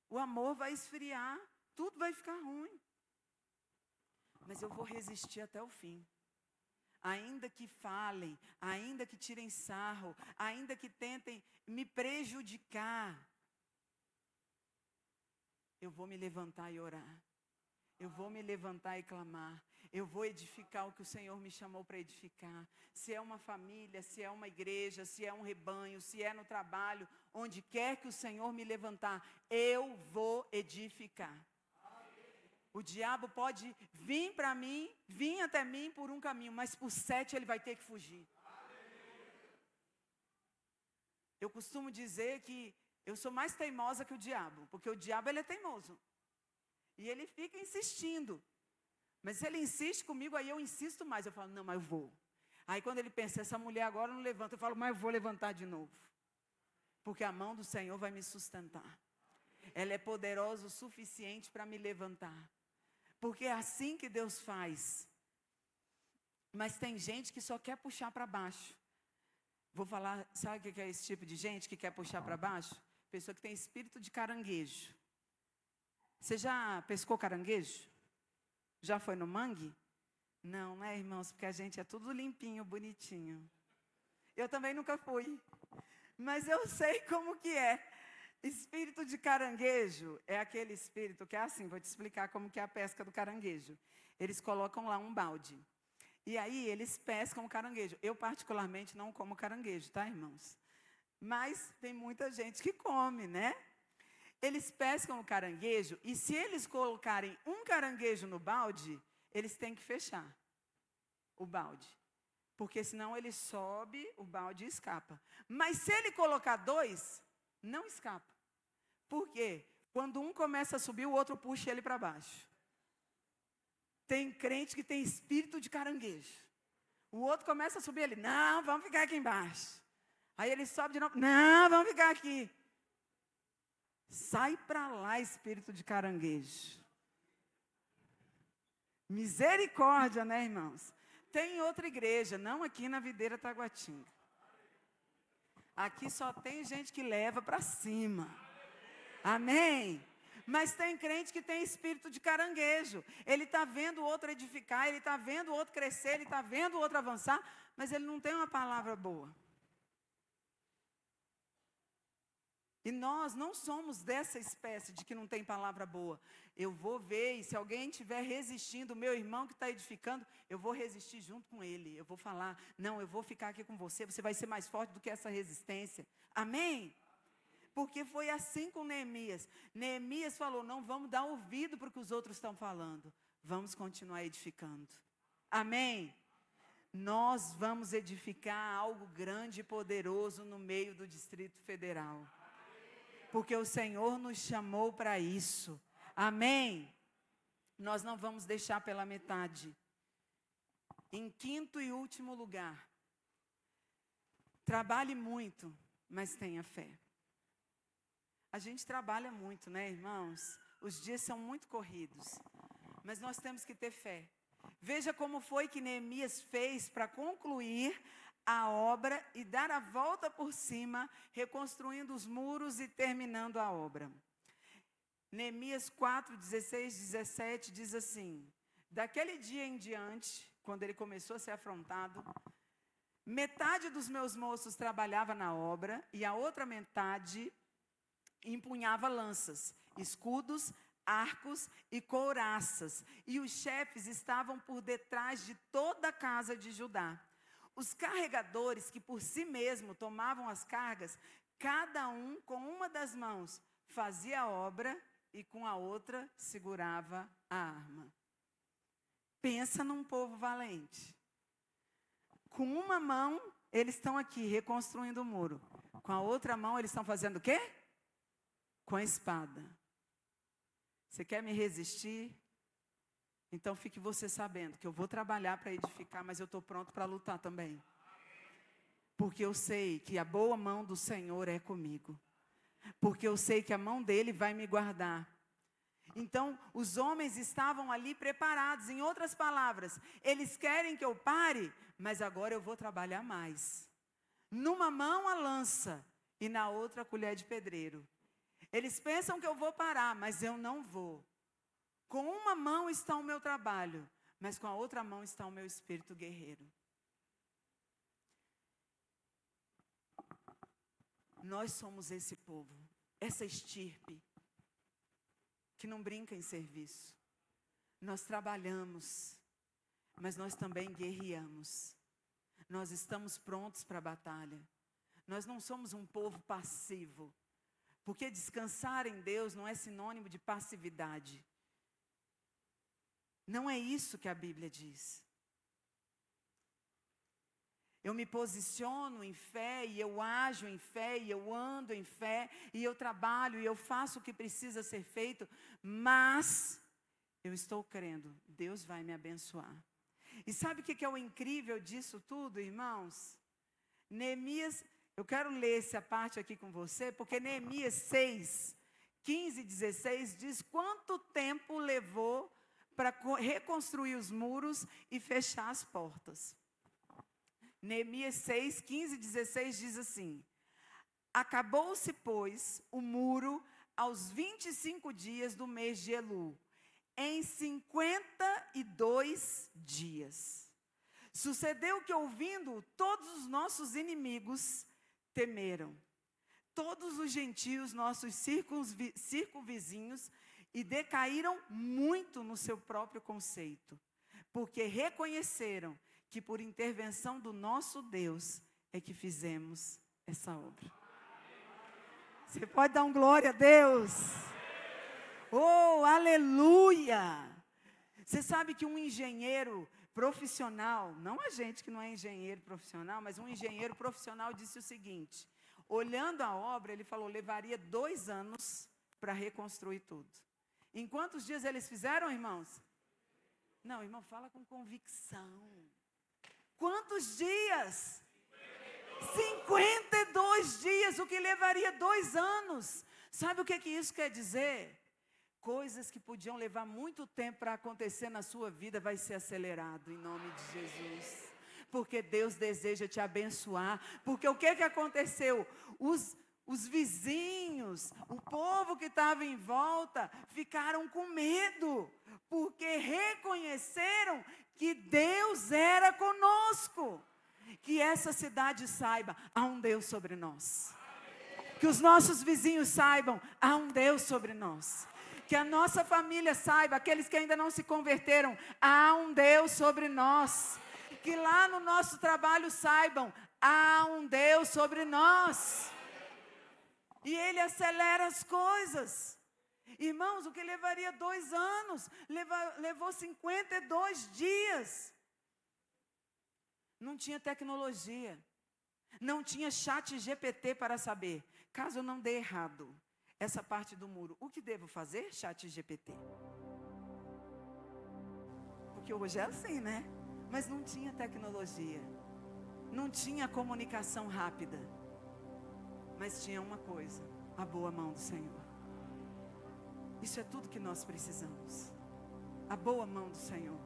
O amor vai esfriar, tudo vai ficar ruim. Mas eu vou resistir até o fim. Ainda que falem, ainda que tirem sarro, ainda que tentem me prejudicar, eu vou me levantar e orar. Eu vou me levantar e clamar. Eu vou edificar o que o Senhor me chamou para edificar. Se é uma família, se é uma igreja, se é um rebanho, se é no trabalho, onde quer que o Senhor me levantar, eu vou edificar. O diabo pode vir para mim, vir até mim por um caminho, mas por 7 ele vai ter que fugir. Eu costumo dizer que eu sou mais teimosa que o diabo, porque o diabo ele é teimoso. E ele fica insistindo. Mas se ele insiste comigo, aí eu insisto mais. Eu falo, não, mas eu vou. Aí quando ele pensa, essa mulher agora não levanta, eu falo, mas eu vou levantar de novo. Porque a mão do Senhor vai me sustentar. Ela é poderosa o suficiente para me levantar. Porque é assim que Deus faz. Mas tem gente que só quer puxar para baixo. Vou falar, sabe o que é esse tipo de gente que quer puxar para baixo? Pessoa que tem espírito de caranguejo. Você já pescou caranguejo? Já foi no mangue? Não, né, irmãos? Porque a gente é tudo limpinho, bonitinho. Eu também nunca fui. Mas eu sei como que é. Espírito de caranguejo é aquele espírito que é assim, vou te explicar como que é a pesca do caranguejo. Eles colocam lá um balde. E aí eles pescam o caranguejo. Eu particularmente não como caranguejo, tá, irmãos? Mas tem muita gente que come, né? Eles pescam o caranguejo e se eles colocarem um caranguejo no balde, eles têm que fechar o balde. Porque senão ele sobe, o balde escapa. Mas se ele colocar 2, não escapa. Por quê? Quando um começa a subir, o outro puxa ele para baixo. Tem crente que tem espírito de caranguejo. O outro começa a subir ali, não, vamos ficar aqui embaixo. Aí ele sobe de novo, não, vamos ficar aqui. Sai para lá, espírito de caranguejo. Misericórdia, né, irmãos? Tem outra igreja, não aqui na Videira Taguatinga. Aqui só tem gente que leva para cima. Amém? Mas tem crente que tem espírito de caranguejo. Ele está vendo o outro edificar, ele está vendo o outro crescer, ele está vendo o outro avançar, mas ele não tem uma palavra boa. E nós não somos dessa espécie de que não tem palavra boa. Eu vou ver, e se alguém estiver resistindo, meu irmão que está edificando, eu vou resistir junto com ele. Eu vou falar, não, eu vou ficar aqui com você, você vai ser mais forte do que essa resistência. Amém? Porque foi assim com Neemias. Neemias falou, não vamos dar ouvido para o que os outros estão falando. Vamos continuar edificando. Amém? Nós vamos edificar algo grande e poderoso no meio do Distrito Federal. Porque o Senhor nos chamou para isso. Amém? Nós não vamos deixar pela metade. Em quinto e último lugar, trabalhe muito, mas tenha fé. A gente trabalha muito, né, irmãos? Os dias são muito corridos, mas nós temos que ter fé. Veja como foi que Neemias fez para concluir a obra e dar a volta por cima, reconstruindo os muros e terminando a obra. Neemias 4, 16, 17 diz assim: daquele dia em diante, quando ele começou a ser afrontado, metade dos meus moços trabalhava na obra e a outra metade empunhava lanças, escudos, arcos e couraças, e os chefes estavam por detrás de toda a casa de Judá. Os carregadores, que por si mesmo tomavam as cargas, cada um com uma das mãos fazia a obra e com a outra segurava a arma. Pensa num povo valente. Com uma mão, eles estão aqui reconstruindo o muro. Com a outra mão, eles estão fazendo o quê? Com a espada. Você quer me resistir? Então fique você sabendo que eu vou trabalhar para edificar, mas eu estou pronto para lutar também. Porque eu sei que a boa mão do Senhor é comigo. Porque eu sei que a mão dele vai me guardar. Então, os homens estavam ali preparados. Em outras palavras, eles querem que eu pare, mas agora eu vou trabalhar mais. Numa mão a lança e na outra a colher de pedreiro. Eles pensam que eu vou parar, mas eu não vou. Com uma mão está o meu trabalho, mas com a outra mão está o meu espírito guerreiro. Nós somos esse povo, essa estirpe, que não brinca em serviço. Nós trabalhamos, mas nós também guerreamos. Nós estamos prontos para a batalha. Nós não somos um povo passivo, porque descansar em Deus não é sinônimo de passividade. Não é isso que a Bíblia diz. Eu me posiciono em fé, e eu ajo em fé, e eu ando em fé, e eu trabalho, e eu faço o que precisa ser feito, mas eu estou crendo, Deus vai me abençoar. E sabe o que é o incrível disso tudo, irmãos? Neemias, eu quero ler essa parte aqui com você, porque Neemias 6, 15 e 16 diz quanto tempo levou para reconstruir os muros e fechar as portas. Neemias 6, 15 e 16 diz assim: acabou-se, pois, o muro aos 25 dias do mês de Elul, em 52 dias. Sucedeu que, ouvindo, todos os nossos inimigos temeram, todos os gentios, nossos circunvizinhos, e decaíram muito no seu próprio conceito, porque reconheceram que por intervenção do nosso Deus é que fizemos essa obra. Você pode dar um glória a Deus? Oh, aleluia! Você sabe que um engenheiro profissional, não a gente que não é engenheiro profissional, mas um engenheiro profissional disse o seguinte, olhando a obra, ele falou, levaria 2 anos para reconstruir tudo. Em quantos dias eles fizeram, irmãos? Não, irmão, fala com convicção. Quantos dias? 52 dias, o que levaria 2 anos. Sabe o que isso quer dizer? Coisas que podiam levar muito tempo para acontecer na sua vida, vai ser acelerado em nome de Jesus. Porque Deus deseja te abençoar. Porque o que aconteceu? Os vizinhos, o povo que estava em volta, ficaram com medo. Porque reconheceram que Deus era conosco. Que essa cidade saiba, há um Deus sobre nós. Que os nossos vizinhos saibam, há um Deus sobre nós. Que a nossa família saiba, aqueles que ainda não se converteram, há um Deus sobre nós. Que lá no nosso trabalho saibam, há um Deus sobre nós. E Ele acelera as coisas. Irmãos, o que levaria 2 anos, levou 52 dias. Não tinha tecnologia. Não tinha chat GPT para saber. Caso eu não dê errado essa parte do muro, o que devo fazer? Chat GPT. Porque hoje é assim, né? Mas não tinha tecnologia. Não tinha comunicação rápida. Mas tinha uma coisa: a boa mão do Senhor. Isso é tudo que nós precisamos. A boa mão do Senhor.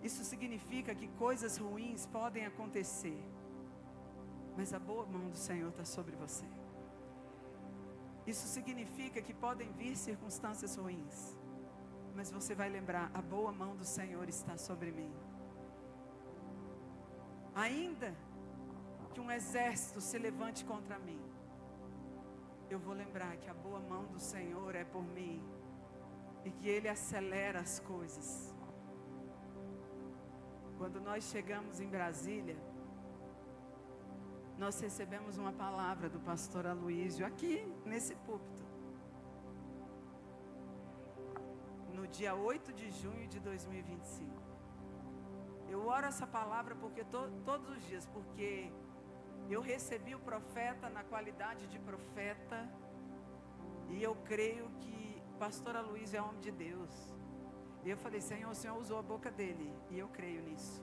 Isso significa que coisas ruins podem acontecer, mas a boa mão do Senhor está sobre você. Isso significa que podem vir circunstâncias ruins, mas você vai lembrar, a boa mão do Senhor está sobre mim. Ainda que um exército se levante contra mim, eu vou lembrar que a boa mão do Senhor é por mim, e que Ele acelera as coisas. Quando nós chegamos em Brasília, nós recebemos uma palavra do pastor Aloísio aqui, nesse púlpito. No dia 8 de junho de 2025. Eu oro essa palavra porque todos os dias, porque eu recebi o profeta na qualidade de profeta, e eu creio que o pastor Aloísio é homem de Deus. E eu falei, Senhor, o Senhor usou a boca dele, e eu creio nisso.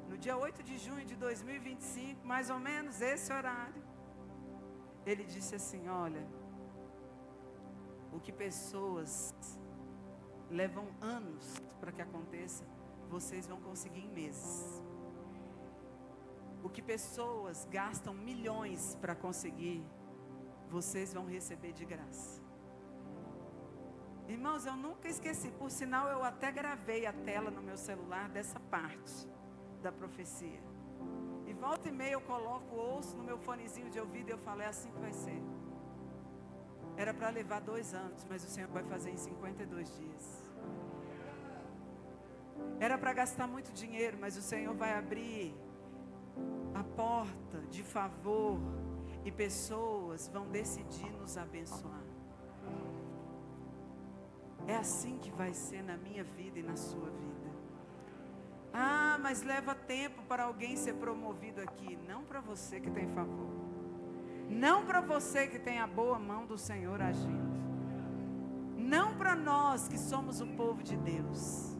No dia 8 de junho de 2025, mais ou menos esse horário, ele disse assim, olha, o que pessoas levam anos para que aconteça, vocês vão conseguir em meses. O que pessoas gastam milhões para conseguir, vocês vão receber de graça. Irmãos, eu nunca esqueci, por sinal eu até gravei a tela no meu celular dessa parte da profecia. E volta e meia eu coloco, ouço no meu fonezinho de ouvido e eu falo, é assim que vai ser. Era para levar 2 anos, mas o Senhor vai fazer em 52 dias. Era para gastar muito dinheiro, mas o Senhor vai abrir a porta de favor e pessoas vão decidir nos abençoar. É assim que vai ser na minha vida e na sua vida. Ah, mas leva tempo para alguém ser promovido aqui. Não para você que tem favor. Não para você que tem a boa mão do Senhor agindo. Não para nós que somos o povo de Deus.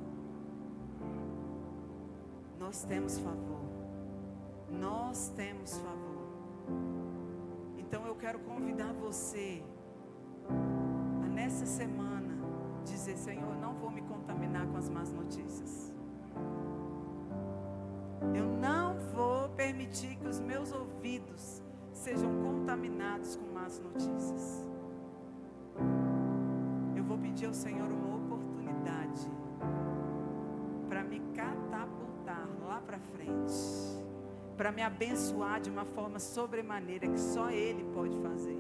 Nós temos favor. Nós temos favor. Então eu quero convidar você a nessa semana dizer, Senhor, eu não vou me contaminar com as más notícias. Eu não vou permitir que os meus ouvidos sejam contaminados com más notícias. Eu vou pedir ao Senhor uma oportunidade para me catapultar lá para frente, para me abençoar de uma forma sobremaneira que só Ele pode fazer,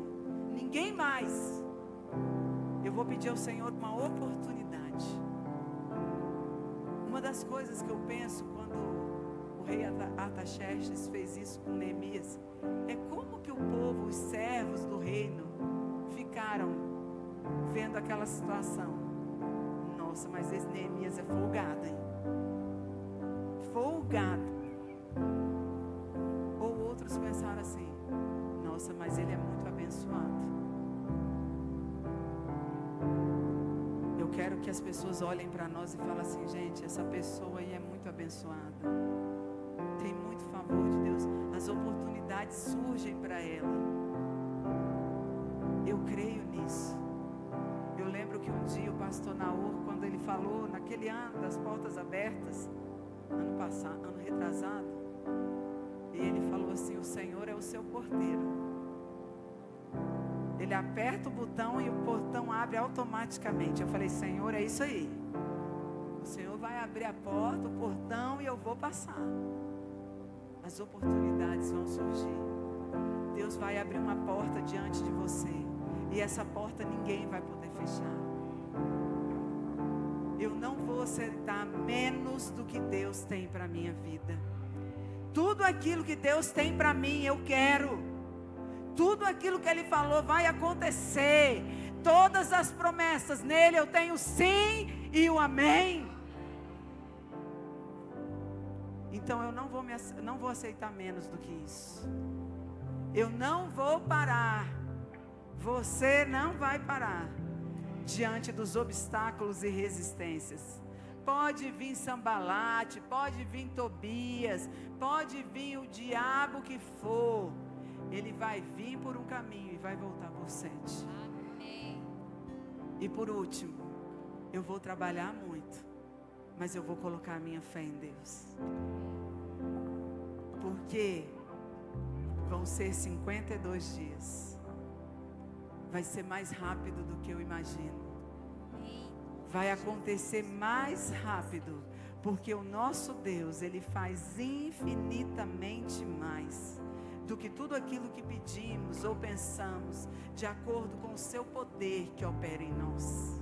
ninguém mais. Eu vou pedir ao Senhor uma oportunidade. Uma das coisas que eu penso quando o rei Artaxerxes fez isso com Neemias, é como que o povo, os servos do reino, ficaram vendo aquela situação. Nossa, mas esse Neemias é folgado, hein? Folgado. Ou outros pensaram assim, nossa, mas ele é muito abençoado. Eu quero que as pessoas olhem para nós e falem assim: gente, essa pessoa aí é muito abençoada, tem muito favor de Deus, as oportunidades surgem para ela. Eu creio nisso. Eu lembro que um dia o pastor Naor, quando ele falou naquele ano das portas abertas, ano passado, ano retrasado, e ele falou assim: o Senhor é o seu porteiro. Ele aperta o botão e o portão abre automaticamente. Eu falei: Senhor, é isso aí. O Senhor vai abrir a porta, o portão, e eu vou passar. As oportunidades vão surgir. Deus vai abrir uma porta diante de você, e essa porta ninguém vai poder fechar. Eu não vou aceitar menos do que Deus tem para a minha vida. Tudo aquilo que Deus tem para mim, eu quero. Tudo aquilo que Ele falou vai acontecer. Todas as promessas, nele eu tenho sim e o amém. Então eu não vou aceitar menos do que isso. Eu não vou parar. Você não vai parar diante dos obstáculos e resistências. Pode vir Sambalate, pode vir Tobias, pode vir o diabo que for. Ele vai vir por um caminho e vai voltar por 7. Amém. E por último, eu vou trabalhar muito, mas eu vou colocar a minha fé em Deus. Porque vão ser 52 dias. Vai ser mais rápido do que eu imagino. Vai acontecer mais rápido, porque o nosso Deus, Ele faz infinitamente mais do que tudo aquilo que pedimos ou pensamos, de acordo com o seu poder que opera em nós.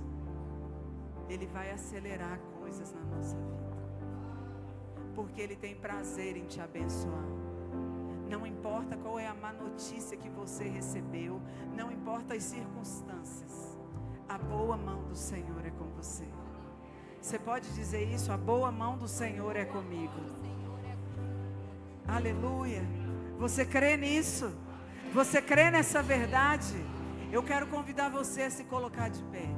Ele vai acelerar coisas na nossa vida, porque Ele tem prazer em te abençoar. Não importa qual é a má notícia que você recebeu, não importa as circunstâncias, a boa mão do Senhor é com você. Você pode dizer isso: a boa mão do Senhor é comigo. Aleluia. Você crê nisso? Você crê nessa verdade? Eu quero convidar você a se colocar de pé.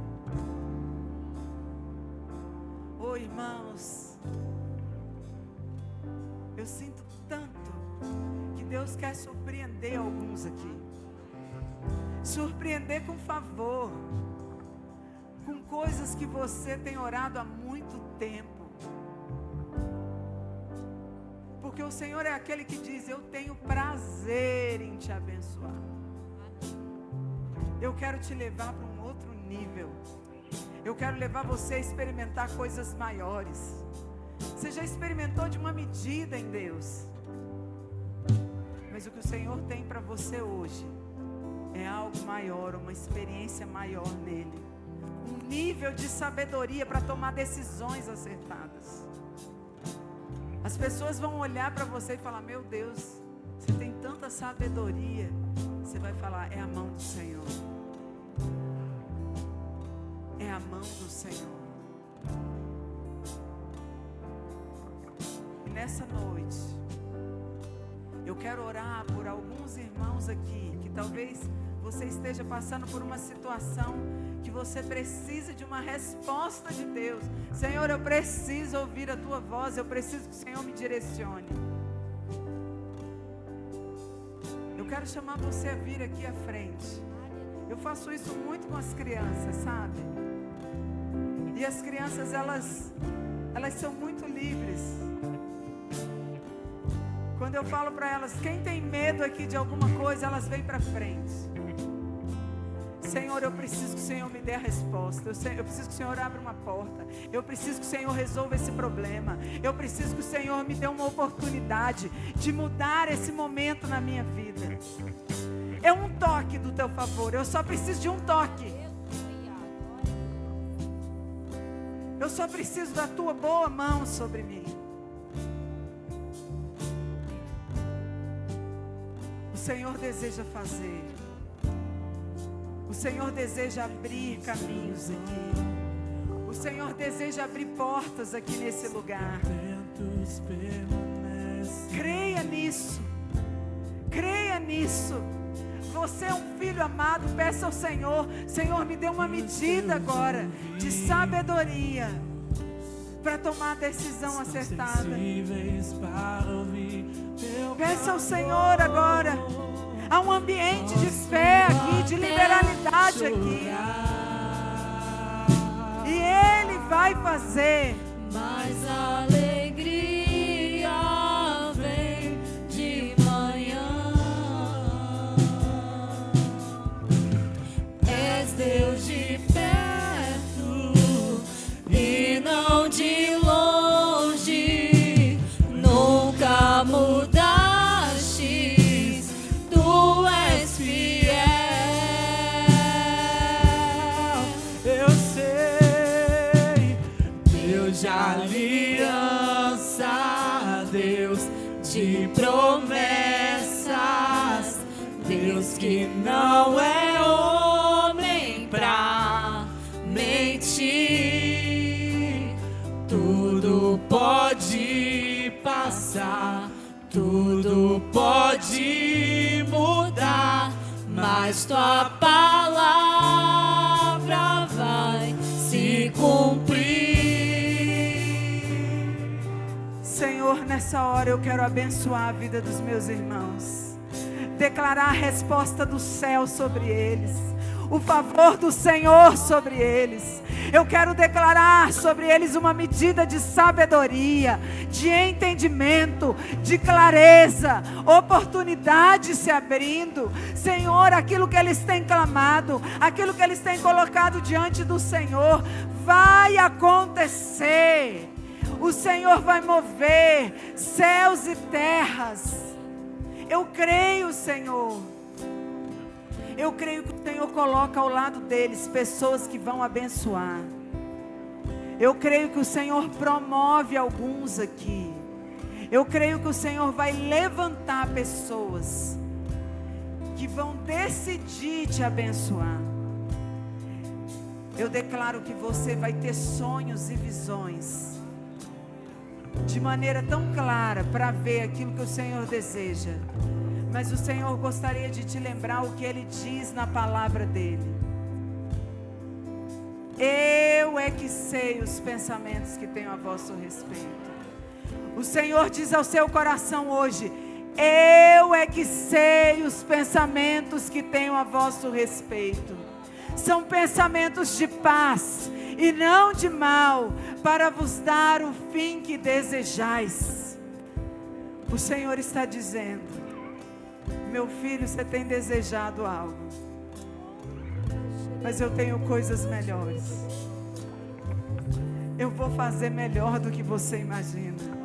Oh, irmãos, eu sinto tanto que Deus quer surpreender alguns aqui. Surpreender com favor, com coisas que você tem orado há muito tempo. Porque o Senhor é aquele que diz: eu tenho prazer em te abençoar. Eu quero te levar para um outro nível. Eu quero levar você a experimentar coisas maiores. Você já experimentou de uma medida em Deus, mas o que o Senhor tem para você hoje é algo maior, uma experiência maior nele. Um nível de sabedoria para tomar decisões acertadas. As pessoas vão olhar para você e falar: meu Deus, você tem tanta sabedoria. Você vai falar: é a mão do Senhor. É a mão do Senhor. E nessa noite, eu quero orar por alguns irmãos aqui, que talvez você esteja passando por uma situação que você precisa de uma resposta de Deus. Senhor, eu preciso ouvir a tua voz, eu preciso que o Senhor me direcione. Eu quero chamar você a vir aqui à frente. Eu faço isso muito com as crianças, sabe? E as crianças, elas são muito livres. Quando eu falo para elas: quem tem medo aqui de alguma coisa, elas vêm para frente. Senhor, eu preciso que o Senhor me dê a resposta. Eu preciso que o Senhor abra uma porta. Eu preciso que o Senhor resolva esse problema. Eu preciso que o Senhor me dê uma oportunidade de mudar esse momento na minha vida. É um toque do teu favor. Eu só preciso de um toque. Eu só preciso da tua boa mão sobre mim. O Senhor deseja fazer. O Senhor deseja abrir caminhos aqui. O Senhor deseja abrir portas aqui nesse lugar. Creia nisso. Creia nisso. Você é um filho amado, peça ao Senhor: Senhor, me dê uma medida agora de sabedoria para tomar a decisão acertada. Peça ao Senhor agora. Há um ambiente de fé aqui, de liberalidade aqui. E Ele vai fazer. Mas a alegria vem de manhã. És Deus de perto e não de longe. Nunca mudaste, tu és fiel. Eu sei, Deus de aliança, Deus de promessas, Deus que não é homem pra mentir. Tudo pode passar, tudo pode mudar, mas tua palavra vai se cumprir. Senhor, nessa hora eu quero abençoar a vida dos meus irmãos, declarar a resposta do céu sobre eles, o favor do Senhor sobre eles. Eu quero declarar sobre eles uma medida de sabedoria, de entendimento, de clareza, oportunidade se abrindo. Senhor, aquilo que eles têm clamado, aquilo que eles têm colocado diante do Senhor, vai acontecer. O Senhor vai mover céus e terras. Eu creio, Senhor. Eu creio que o Senhor coloca ao lado deles pessoas que vão abençoar. Eu creio que o Senhor promove alguns aqui. Eu creio que o Senhor vai levantar pessoas que vão decidir te abençoar. Eu declaro que você vai ter sonhos e visões de maneira tão clara para ver aquilo que o Senhor deseja. Mas o Senhor gostaria de te lembrar o que Ele diz na palavra dEle. Eu é que sei os pensamentos que tenho a vosso respeito. O Senhor diz ao seu coração hoje: eu é que sei os pensamentos que tenho a vosso respeito. São pensamentos de paz e não de mal, para vos dar o fim que desejais. O Senhor está dizendo: meu filho, você tem desejado algo, mas eu tenho coisas melhores. Eu vou fazer melhor do que você imagina.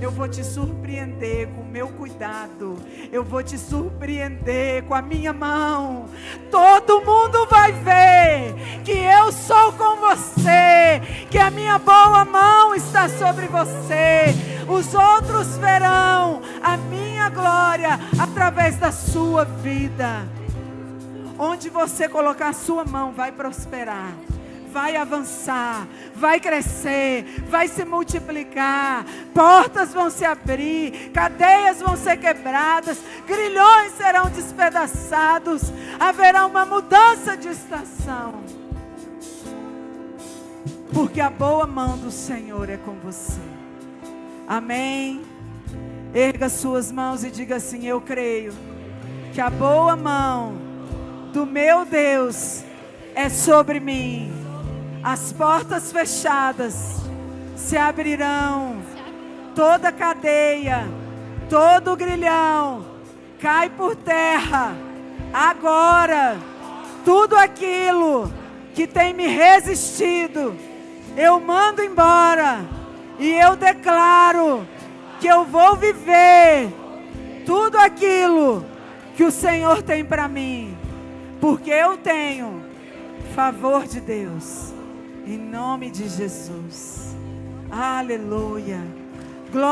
Eu vou te surpreender com o meu cuidado. Eu vou te surpreender com a minha mão. Todo mundo vai ver que eu sou com você, que a minha boa mão está sobre você. Os outros verão a minha glória através da sua vida. Onde você colocar a sua mão, vai prosperar, vai avançar, vai crescer, vai se multiplicar, portas vão se abrir, cadeias vão ser quebradas, grilhões serão despedaçados, haverá uma mudança de estação, porque a boa mão do Senhor é com você. Amém? Erga suas mãos e diga assim: eu creio que a boa mão do meu Deus é sobre mim. As portas fechadas se abrirão, toda cadeia, todo grilhão cai por terra. Agora, tudo aquilo que tem me resistido, eu mando embora. E eu declaro que eu vou viver tudo aquilo que o Senhor tem para mim, porque eu tenho favor de Deus. Em nome de Jesus. Aleluia.